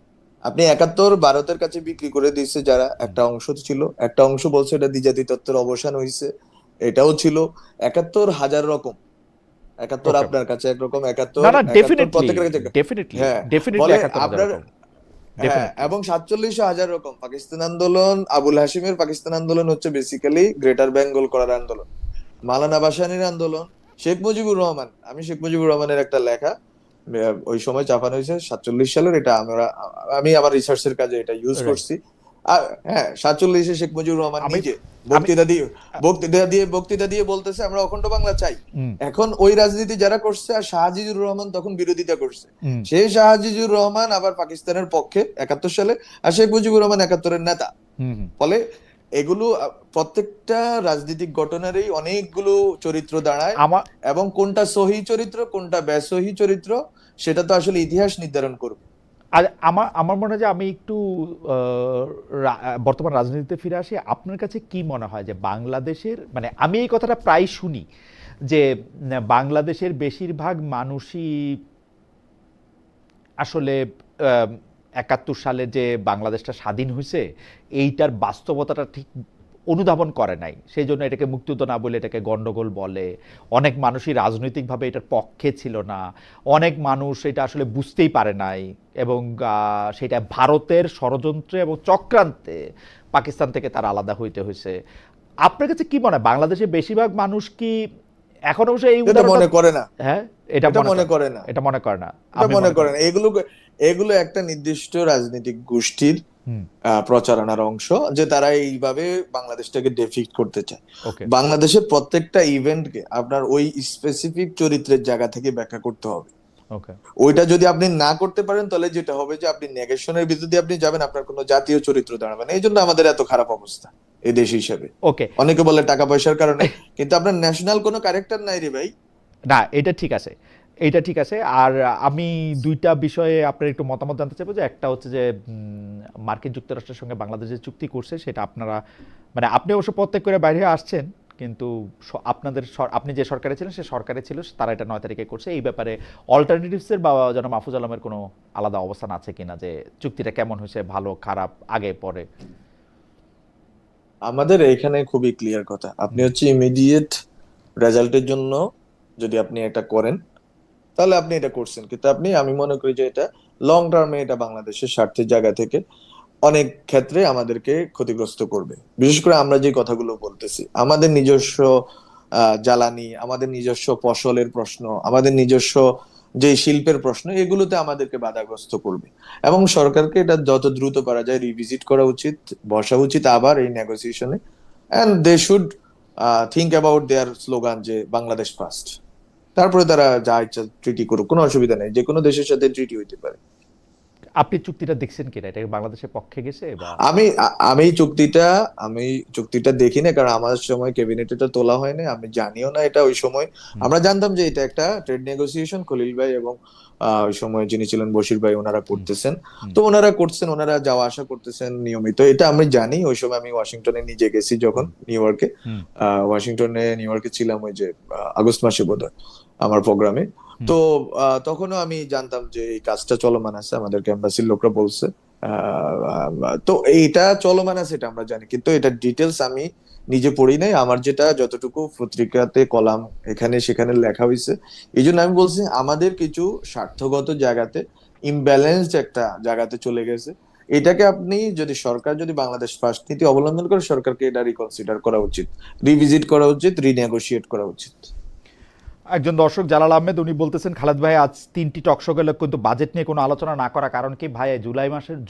আপনি 71 ভারতের কাছে বিক্রি করে দিয়েছে যারা, একটা অংশ ছিল, একটা অংশ বলছে এটা দ্বিজাতি তত্ত্বের অবসান হয়েছে, এটাও ছিল। 71 হাজার রকম, 71 ওকে। আপনার কাছে একরকম, না 71 না, 71 প্রত্যেকের কাছে ডেফিনেটলি হ্যাঁ। ডেফিনেটলি ফলে 71 আপনার রকম, হ্যাঁ, ডেফিনেটলি। এবং 47 হাজার রকম পাকিস্তান আন্দোলন, আবুল হাশিমের পাকিস্তান আন্দোলন হচ্ছে বেসিক্যালি গ্রেটার বেঙ্গল করার আন্দোলন, মাওলানা ভাসানীর আন্দোলন, শেখ মুজিবুর রহমান, আমি শেখ মুজিবুর রহমানের একটা লেখা ওই সময় ছাপানো হয়েছে 47 সালের, এটা আমি আমার রিসার্চের কাজে এটা ইউজ রাইট। করছি। আর হ্যাঁ, 47-এ শেখ মুজিবুর রহমান আমি নিজে আমি বক্তৃতা দিয়ে বলতেছে আমরা অখণ্ড বাংলা চাই। হুম, এখন ওই রাজনীতি যারা করছে, আর শাহজিজুর রহমান তখন বিরোধিতা করছে, হুম, সেই শাহজিজুর রহমান আবার পাকিস্তানের পক্ষে 71 সালে, আর শেখ মুজিবুর রহমান 71-এর নেতা। হুম, হুম। ফলে এগুলো প্রত্যেকটা রাজনৈতিক ঘটনারই অনেকগুলো চরিত্র দাঁড়ায়, আমার এবং কোনটা সহি চরিত্র কোনটা বেসহি চরিত্র সেটা তো আসলে ইতিহাস নির্ধারণ করবে। আর আমার আমার মনে হয় যে আমি একটু বর্তমান রাজনীতিতে ফিরে আসি। আপনার কাছে কি মনে হয় যে বাংলাদেশের, মানে আমি এই কথাটা প্রায় শুনি যে বাংলাদেশের বেশিরভাগ মানুষই আসলে ৭১ সালে যে বাংলাদেশটা স্বাধীন হয়েছে এইটার বাস্তবতাটা ঠিক অনুধাবন করে নাই, সেই জন্য এটাকে মুক্তিযুদ্ধ না বলে এটাকে গন্ডগোল বলে। অনেক মানুষই রাজনৈতিকভাবে এটার পক্ষে ছিল না, অনেক মানুষ এটা আসলে বুঝতেই পারে নাই, এবং সেটা ভারতের ষড়যন্ত্রে এবং চক্রান্তে পাকিস্তান থেকে তার আলাদা হইতে হয়েছে। আপনার কাছে কি মনে হয় বাংলাদেশের বেশিরভাগ মানুষ কি এখন অবশ্য এই এটা উদাহরণটা, মনে করে না, হ্যাঁ, এটা এটা মনে মনে করে, করে না, এটা মনে করে না, এটা আমি মনে মনে করে করি। না। এগুলো এগুলো একটা নির্দিষ্ট রাজনৈতিক গোষ্ঠীর হুম। প্রচারণার অংশ, যে তারা এইভাবে বাংলাদেশটাকে ডেফিক্ট করতে চায়। ওকে। বাংলাদেশের প্রত্যেকটা ইভেন্টকে আপনার ওই স্পেসিফিক চরিত্রের জায়গা থেকে ব্যাখ্যা করতে হবে। ওকে। ওইটা যদি আপনি না করতে পারেন, তাহলে যেটা হবে যে আপনি নেগেশনের ভিতর দিয়ে আপনি যাবেন, আপনার কোনো জাতীয় চরিত্র দাঁড়াবে না। এই জন্য আমাদের এত খারাপ অবস্থা এই দেশ হিসেবে। ওকে। অনেকে বলে টাকা পয়সার কারণে, কিন্তু আপনার ন্যাশনাল কোনো ক্যারেক্টার নাই রে ভাই। না, এটা ঠিক আছে, এটা ঠিক আছে। আর আমি দুইটা বিষয়ে আপনার একটু মতামত জানতে চাইবো। যে একটা হচ্ছে যে মার্কিন যুক্তরাষ্ট্রের সঙ্গে বাংলাদেশ যে চুক্তি করছে সেটা আপনারা, মানে আপনি অবশ্য প্রত্যেক করে বাইরে আসছেন, কিন্তু আপনাদের আপনি যে সরকারে ছিলেন সে সরকারে ছিল, তারা এটা ৯ তারিখে করছে। এই ব্যাপারে অল্টারনেটিভসের বা যেন মাহফুজ আলমের কোনো আলাদা অবস্থান আছে কিনা, যে চুক্তিটা কেমন হয়েছে, ভালো খারাপ, আগে পরে? আমাদের এখানে খুবই ক্লিয়ার কথা, আপনি হুম, হচ্ছে ইমিডিয়েট রেজাল্টের জন্য যদি আপনি এটা করেন, তাহলে আপনি এটা করছেন, কিন্তু আমি মনে করি যে এটা লং টার্মে এটা বাংলাদেশের স্বার্থের জায়গা থেকে অনেক ক্ষেত্রে আমাদেরকে ক্ষতিগ্রস্ত করবে। বিশেষ করে আমরা যে কথাগুলো বলতেছি, আমাদের নিজস্ব জ্বালানি, আমাদের নিজস্ব ফসলের প্রশ্ন, আমাদের নিজস্ব যে শিল্পের প্রশ্ন, এগুলোতে আমাদেরকে বাধাগ্রস্ত করবে। এবং সরকারকে এটা যত দ্রুত করা যায় রিভিজিট করা উচিত, বসা উচিত আবার এই নেগোসিয়েশনে। And they should think about their slogan যে বাংলাদেশ ফার্স্ট। তারপরে তারা যা ইচ্ছা ট্রিটি করুক, কোনো অসুবিধা নেই, যে কোনো দেশের সাথে ট্রিটি হইতে পারে। আপনি চুক্তিটা দেখছেন কিনা, এটা কি বাংলাদেশের পক্ষে গেছে বা? আমি আমি আমি চুক্তিটা দেখি না, কারণ আমার সময় ক্যাবিনেটে এটা তোলা হয়নি, আমি জানিও না এটা ওই সময়। হুম, আমরা জানতাম যে এটা একটা ট্রেড নেগোসিয়েশন, খলিল ভাই এবং ওই সময় যিনি ছিলেন বশির ভাই, ওনারা হুম, করতেছেন। হুম, তো ওনারা করছেন, ওনারা যাওয়া আসা করতেছেন নিয়মিত, এটা আমি জানি। ওই সময় আমি ওয়াশিংটনে নিজে গেছি যখন, হুম, নিউ ইয়র্কে। হুম, নিউ ইয়র্কে ছিলাম ওই যে আগস্ট মাসে বোধহয় আমার প্রোগ্রামে। হুম। তো তখনও আমি জানতাম যে এই কাজটা চলমান আছে, আমাদেরকে এম্বাসির লোকরা বলছে। তো এইটা চলমান আছে এটা আমরা জানি, কিন্তু এটা ডিটেলস আমি নিজে পড়ি নাই। আমার যেটা যতটুকু পত্রিকাতে কলাম এখানে সেখানে লেখা হয়েছে, এই জন্য আমি বলছি আমাদের কিছু স্বার্থগত জায়গাতে ইমব্যালেন্সড একটা জায়গাতে চলে গেছে। এটাকে আপনি যদি সরকার যদি বাংলাদেশ ফার্স্ট নীতি অবলম্বন করে, সরকারকে এটা রিকনসিডার করা উচিত, রিভিজিট করা উচিত, রিনেগোশিয়েট করা উচিত। একজন দর্শক জালাল আহমেদ উনি বলতেছেন, খালেদ ভাই আজ 3টি টকশো গেল কিন্তু বাজেট নিয়ে কোনো আলোচনা না করা কারণ কি? ভাই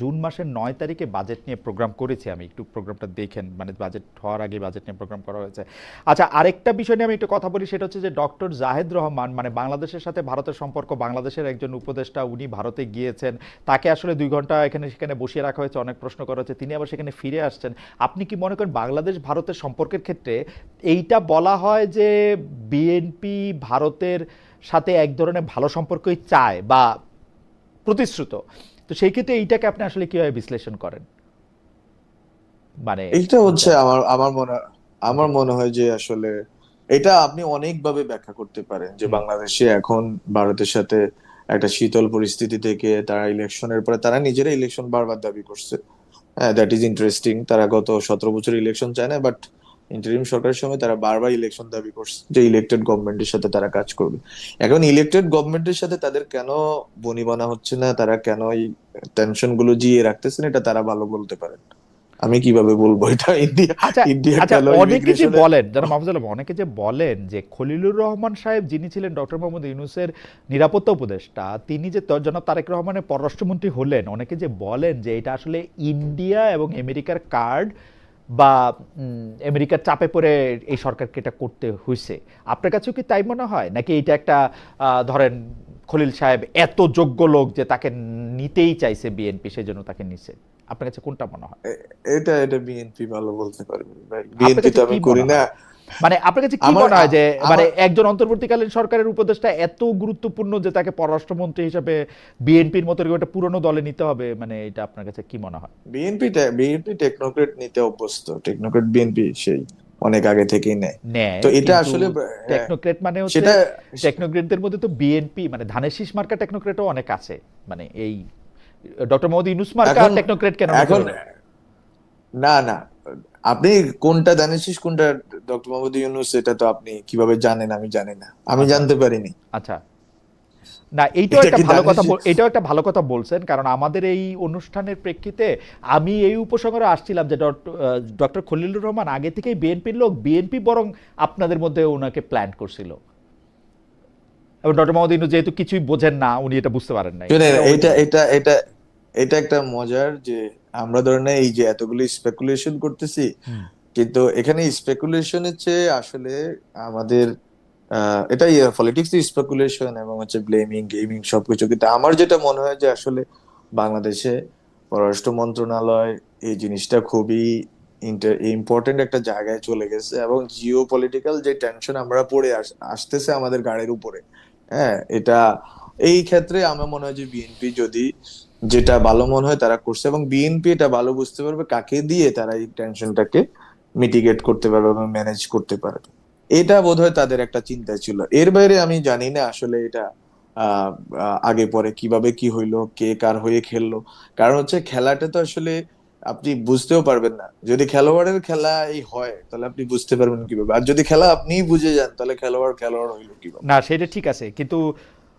জুন মাসের 9 তারিখে বাজেট নিয়ে প্রোগ্রাম করেছি আমি, একটু প্রোগ্রামটা দেখেন, মানে বাজেট হওয়ার আগে বাজেট নিয়ে প্রোগ্রাম করা হয়েছে। আচ্ছা, আরেকটা বিষয় নিয়ে আমি একটু কথা বলি, সেটা হচ্ছে যে ডক্টর জাহেদ রহমান, মানে বাংলাদেশের সাথে ভারতের সম্পর্ক, বাংলাদেশের একজন উপদেষ্টা, উনি ভারতে গিয়েছেন, তাকে আসলে 2 ঘন্টা এখানে সেখানে বসিয়ে রাখা হয়েছে, অনেক প্রশ্ন করা হচ্ছে, তিনি আবার সেখানে ফিরে আসছেন। আপনি কি মনে করেন বাংলাদেশ ভারতের সম্পর্কের ক্ষেত্রে এইটা বলা হয় যে বিএনপি ভারতের সাথে এক ধরনের ভালো সম্পর্কই চায় বা প্রতিশ্রুত, তো সেই ক্ষেত্রে এইটাকে আপনি আসলে কিভাবে বিশ্লেষণ করেন, মানে এইটা হচ্ছে এইটা? আমার মনে হয় যে আসলে এটা আপনি অনেকভাবে ব্যাখ্যা করতে পারেন, যে হুম, বাংলাদেশে এখন ভারতের সাথে একটা শীতল পরিস্থিতি থেকে তারা ইলেকশনের পরে তারা নিজেরা ইলেকশন বারবার দাবি করছে। হ্যাঁ, দ্যাট ইজ ইন্টারেস্টিং। তারা গত 17 বছর ইলেকশন চায় না, বাট ইন্টারিম সরকারের সময় তারা বারবার ইলেকশন দাবি করছে, যে ইলেক্টেড গভর্নমেন্টের সাথে তারা কাজ করবে। এখন ইলেক্টেড গভর্নমেন্টের সাথে তাদের কেন বনিবনা হচ্ছে না, তারা কেন এই টেনশন গুলো জিয়ে রাখতেছেন, এটা তারা ভালো বলতে পারেন। আমি কিভাবে বলবো এটা? ইন্ডিয়া আচ্ছা ইন্ডিয়া আচ্ছা, গেল অনেকে যে ইমিগ্রেশনে। বলেন, যারা মাহফুজুল আলম, অনেকে যে বলেন যে খলিলুর রহমান সাহেব যিনি ছিলেন ডক্টর মোহাম্মদ ইউনূসের নিরাপত্তা উপদেষ্টা, তিনি যে জনাব তারেক রহমানের পররাষ্ট্রমন্ত্রী হলেন, অনেকে যে বলেন যে এটা আসলে ইন্ডিয়া এবং আমেরিকার কার্ড বা আমেরিকার চাপে পড়ে এই সরকারকে এটা করতে হয়েছে। আপনার কাছেও কি তাই মনে হয়, নাকি এটা একটা ধরেন খলিল সাহেব এত যোগ্য লোক যে তাকে নিতেই চাইছে বিএনপি, সেজন্য তাকে নিছে? আপনার কাছে কোনটা মনে হয়? এটা এটা বিএনপি ভালো বলতে পারবে ভাই, আপনার বিএনপি কাছে তো কি আমি করি মনে না। হয়, মানে আপনার কাছে কি আমার মনে হয় যে মানে আমার একজন অন্তর্বর্তীকালীন সরকারের উপদেষ্টা এত গুরুত্বপূর্ণ যে তাকে পররাষ্ট্রমন্ত্রী হিসেবে বিএনপির মতো এরকম একটা পুরনো দলে নিতে হবে, মানে এটা আপনার কাছে কি মনে হয়? বিএনপি টেকনোক্রেট নিতে অভ্যস্ত, টেকনোক্রেট বিএনপি সেই অনেক আগে থেকেই নেয়। নেয়, তো এটা কিন্তু আসলে হ্যাঁ, টেকনোক্রেট মানে হচ্ছে, সেটা টেকনোক্রেটদের মধ্যে তো বিএনপি মানে ধানের শীষ মার্কা টেকনোক্রেটও অনেক আছে, মানে এই ডক্টর মোহাম্মদ ইউনূস মার্কা এখন টেকনোক্রেট কেন নিতে এখন হলো? না না, আপনি কোনটা দানেশিস কোনটা ডক্টর মোহাম্মদ ইউনূস এটা তো আপনি কিভাবে জানেন? আমি জানি না, আমি আচ্ছা জানতে পারিনি। আচ্ছা, না এইটাও এটা একটা কি ভালো কথা, দানেশ? এটাও একটা ভালো কথা বলছেন, কারণ আমাদের এই অনুষ্ঠানের প্রেক্ষিতে আমি এই উপসংহারে আসছিলাম যে ডক্টর খলিলুর রহমান আগে থেকেই বিএনপির লোক, বিএনপি বরং আপনাদের মধ্যে ওনাকে প্ল্যান করছিল, এবং ডক্টর মোহাম্মদ ইউনূস যেহেতু কিছুই বোঝেন না, উনি এটা বুঝতে পারেন নাই, শুনেন, এটা এটা হইতে পারে। এটা এটা এটা একটা মজার যে আমরা ধরেন এই যে এতগুলো স্পেকুলেশন করতেছি, হুম। কিন্তু এখানে স্পেকুলেশনের চেয়ে আসলে আমাদের এটা পলিটিক্স স্পেকুলেশন এবং হচ্ছে ব্লেমিং গেমিং সবকিছু, কিন্তু আমার যেটা মনে হয় যে আসলে বাংলাদেশে পররাষ্ট্র মন্ত্রণালয় এই জিনিসটা খুবই ইম্পর্টেন্ট একটা জায়গায় চলে গেছে, এবং জিও পলিটিক্যাল যে টেনশন আমরা পড়ে আসতেছে আমাদের গাড়ির উপরে, হ্যাঁ, এটা এই ক্ষেত্রে আমার মনে হয় যে বিএনপি যদি যেটা ভালো মনে হয় তারা করছে, এবং বিএনপি এটা ভালো বুঝতে পারবে কাকে দিয়ে তারা এই টেনশনটাকে মিটিগেট করতে পারবে এবং ম্যানেজ করতে পারবে। এটা বোধহয় তাদের একটা চিন্তা ছিল। এর বাইরে আমি জানি না আসলে এটা আহ আগে পরে কিভাবে কি হইলো, কে কার হয়ে খেললো। কারণ হচ্ছে খেলাটা তো আসলে আপনি বুঝতেও পারবেন না, যদি খেলোয়াড়ের খেলা এই হয় তাহলে আপনি বুঝতে পারবেন কিভাবে, আর যদি খেলা আপনিই বুঝে যান তাহলে খেলোয়াড় খেলোয়াড় হইলো কিভাবে। না সেটা ঠিক আছে, কিন্তু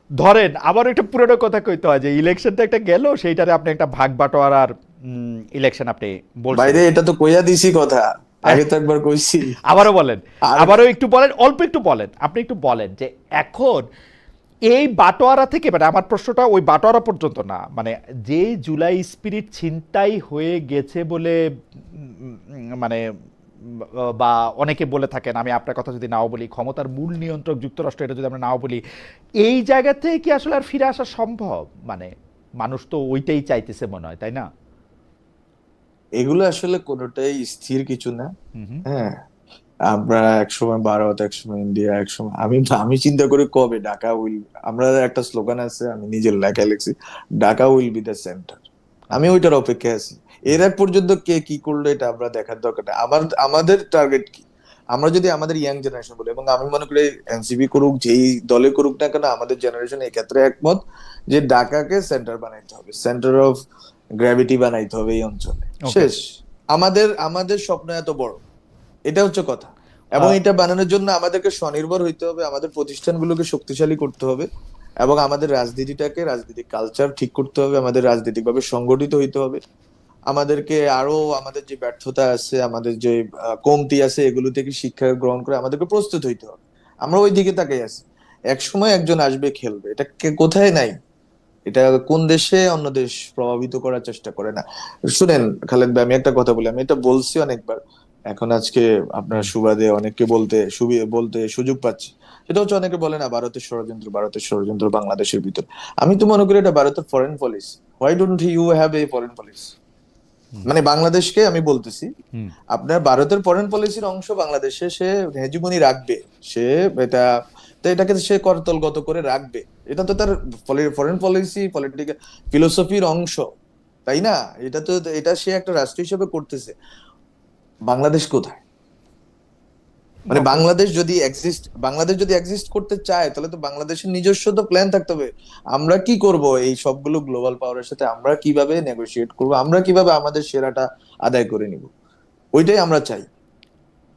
ধরেন আবার একটা পুরনো কথা কইতে হয় যে ইলেকশনটা একটা গেল, সেইটারে আপনি একটা ভাগ বাটোয়ারার ইলেকশন আপনি বলছেন। বাইরে এটা তো কইয়া দিছি কথা, আগে তো একবার কইছি। আবারও বলেন, আর আবারও একটু বলেন, অল্প একটু বলেন, আপনি একটু বলেন যে এখন এই বাটোয়ারা থেকে, মানে আমার প্রশ্নটা ওই বাটোয়ারা পর্যন্ত না, মানে যে জুলাই স্পিরিট ছিনতাই হয়ে গেছে বলে মানে বা অনেকে বলে থাকেন, আমি আপনার কথা যদি নাও বলি, ক্ষমতার মূল নিয়ন্ত্রক যুক্তরাষ্ট্র, এটা যদি আমরা নাও বলি, এই জায়গা থেকে কি আসলে আর ফিরে আসা সম্ভব? মানে মানুষ তো ওইটাই চাইতেছে মনে হয়, তাই না? এগুলো আসলে কোনোটাই স্থির কিছু না। হুম হুম। হ্যাঁ, আমরা একসময় ভারত, একসময় ইন্ডিয়া, একসময় আমি আমি চিন্তা করি কবে ঢাকা উইল, আমরা একটা স্লোগান আছে আমি নিজের লেখায় লিখছি, Dhaka will be the centre. আমি আচ্ছা। ওইটার অপেক্ষায় আছি। এর এক পর্যন্ত কে কি করলো এটা আমরা দেখার দরকার নেই। আমাদের টার্গেট কি? আমরা যদি আমাদের ইয়াং জেনারেশন বলি, এবং আমি মনে করি এনসিপি করুক যেই দলে করুক না কেন, আমাদের জেনারেশন এই ক্ষেত্রে একমত যে ঢাকাকে সেন্টার বানাইতে হবে, সেন্টার অফ গ্র্যাভিটি বানাইতে হবে এই অঞ্চলে। ওকে। শেষ। আমাদের আমাদের স্বপ্ন এত বড়, এটা হচ্ছে কথা। এবং এটা বানানোর জন্য আমাদেরকে স্বনির্ভর হইতে হবে, আমাদের প্রতিষ্ঠানগুলোকে শক্তিশালী করতে হবে, এবং আমাদের রাজনৈতিক কালচার ঠিক করতে হবে, আমাদের রাজনৈতিক ভাবে সংগঠিত হইতে হবে। আমাদেরকে আরো আমাদের যে ব্যর্থতা আছে, আমাদের যে কমতি আছে, এগুলো থেকে শিক্ষা গ্রহণ করে আমাদেরকে প্রস্তুত হইতে হবে। আমরা ওই দিকে তাকাই আছি। এক সময় একজন আসবে, খেলবে, এটা কোথায় নাই? এটা কোন দেশে অন্য দেশ প্রভাবিত করার চেষ্টা করে না? শুনেন খালেদ ভাই, আমি একটা কথা বলি, আমি এটা বলছি অনেকবার, এখন আজকে আপনার সুবাদে অনেককে বলতে সুযোগ পাচ্ছি। সেটা হচ্ছে অনেকে বলে না ভারতের ষড়যন্ত্র বাংলাদেশের ভিতর। আমি তো মনে করি এটা ভারতের foreign policy. Why don't you have a foreign policy? মানে বাংলাদেশকে আমি বলতেছি, হুম। আপনার ভারতের ফরেন পলিসির অংশ বাংলাদেশে সে হেজিমনি রাখবে, সে এটা, তো এটাকে সে করতলগত করে রাখবে। এটা তো তার ফরেন পলিসি পলিটিক্যাল ফিলোসফির অংশ, তাই না? এটা তো, এটা সে একটা রাষ্ট্র হিসেবে করতেছে। বাংলাদেশ কোথায়? মানে ওকে। বাংলাদেশ যদি এক্সিস্ট করতে চায় তাহলে তো বাংলাদেশের নিজস্ব তো প্ল্যান থাকতে হবে। আমরা কি করব এই সবগুলো গ্লোবাল পাওয়ারের সাথে, আমরা কিভাবে নেগোশিয়েট করব, আমরা কিভাবে আমাদের সেরাটা আদায় করে নিব, ওইটাই আমরা চাই।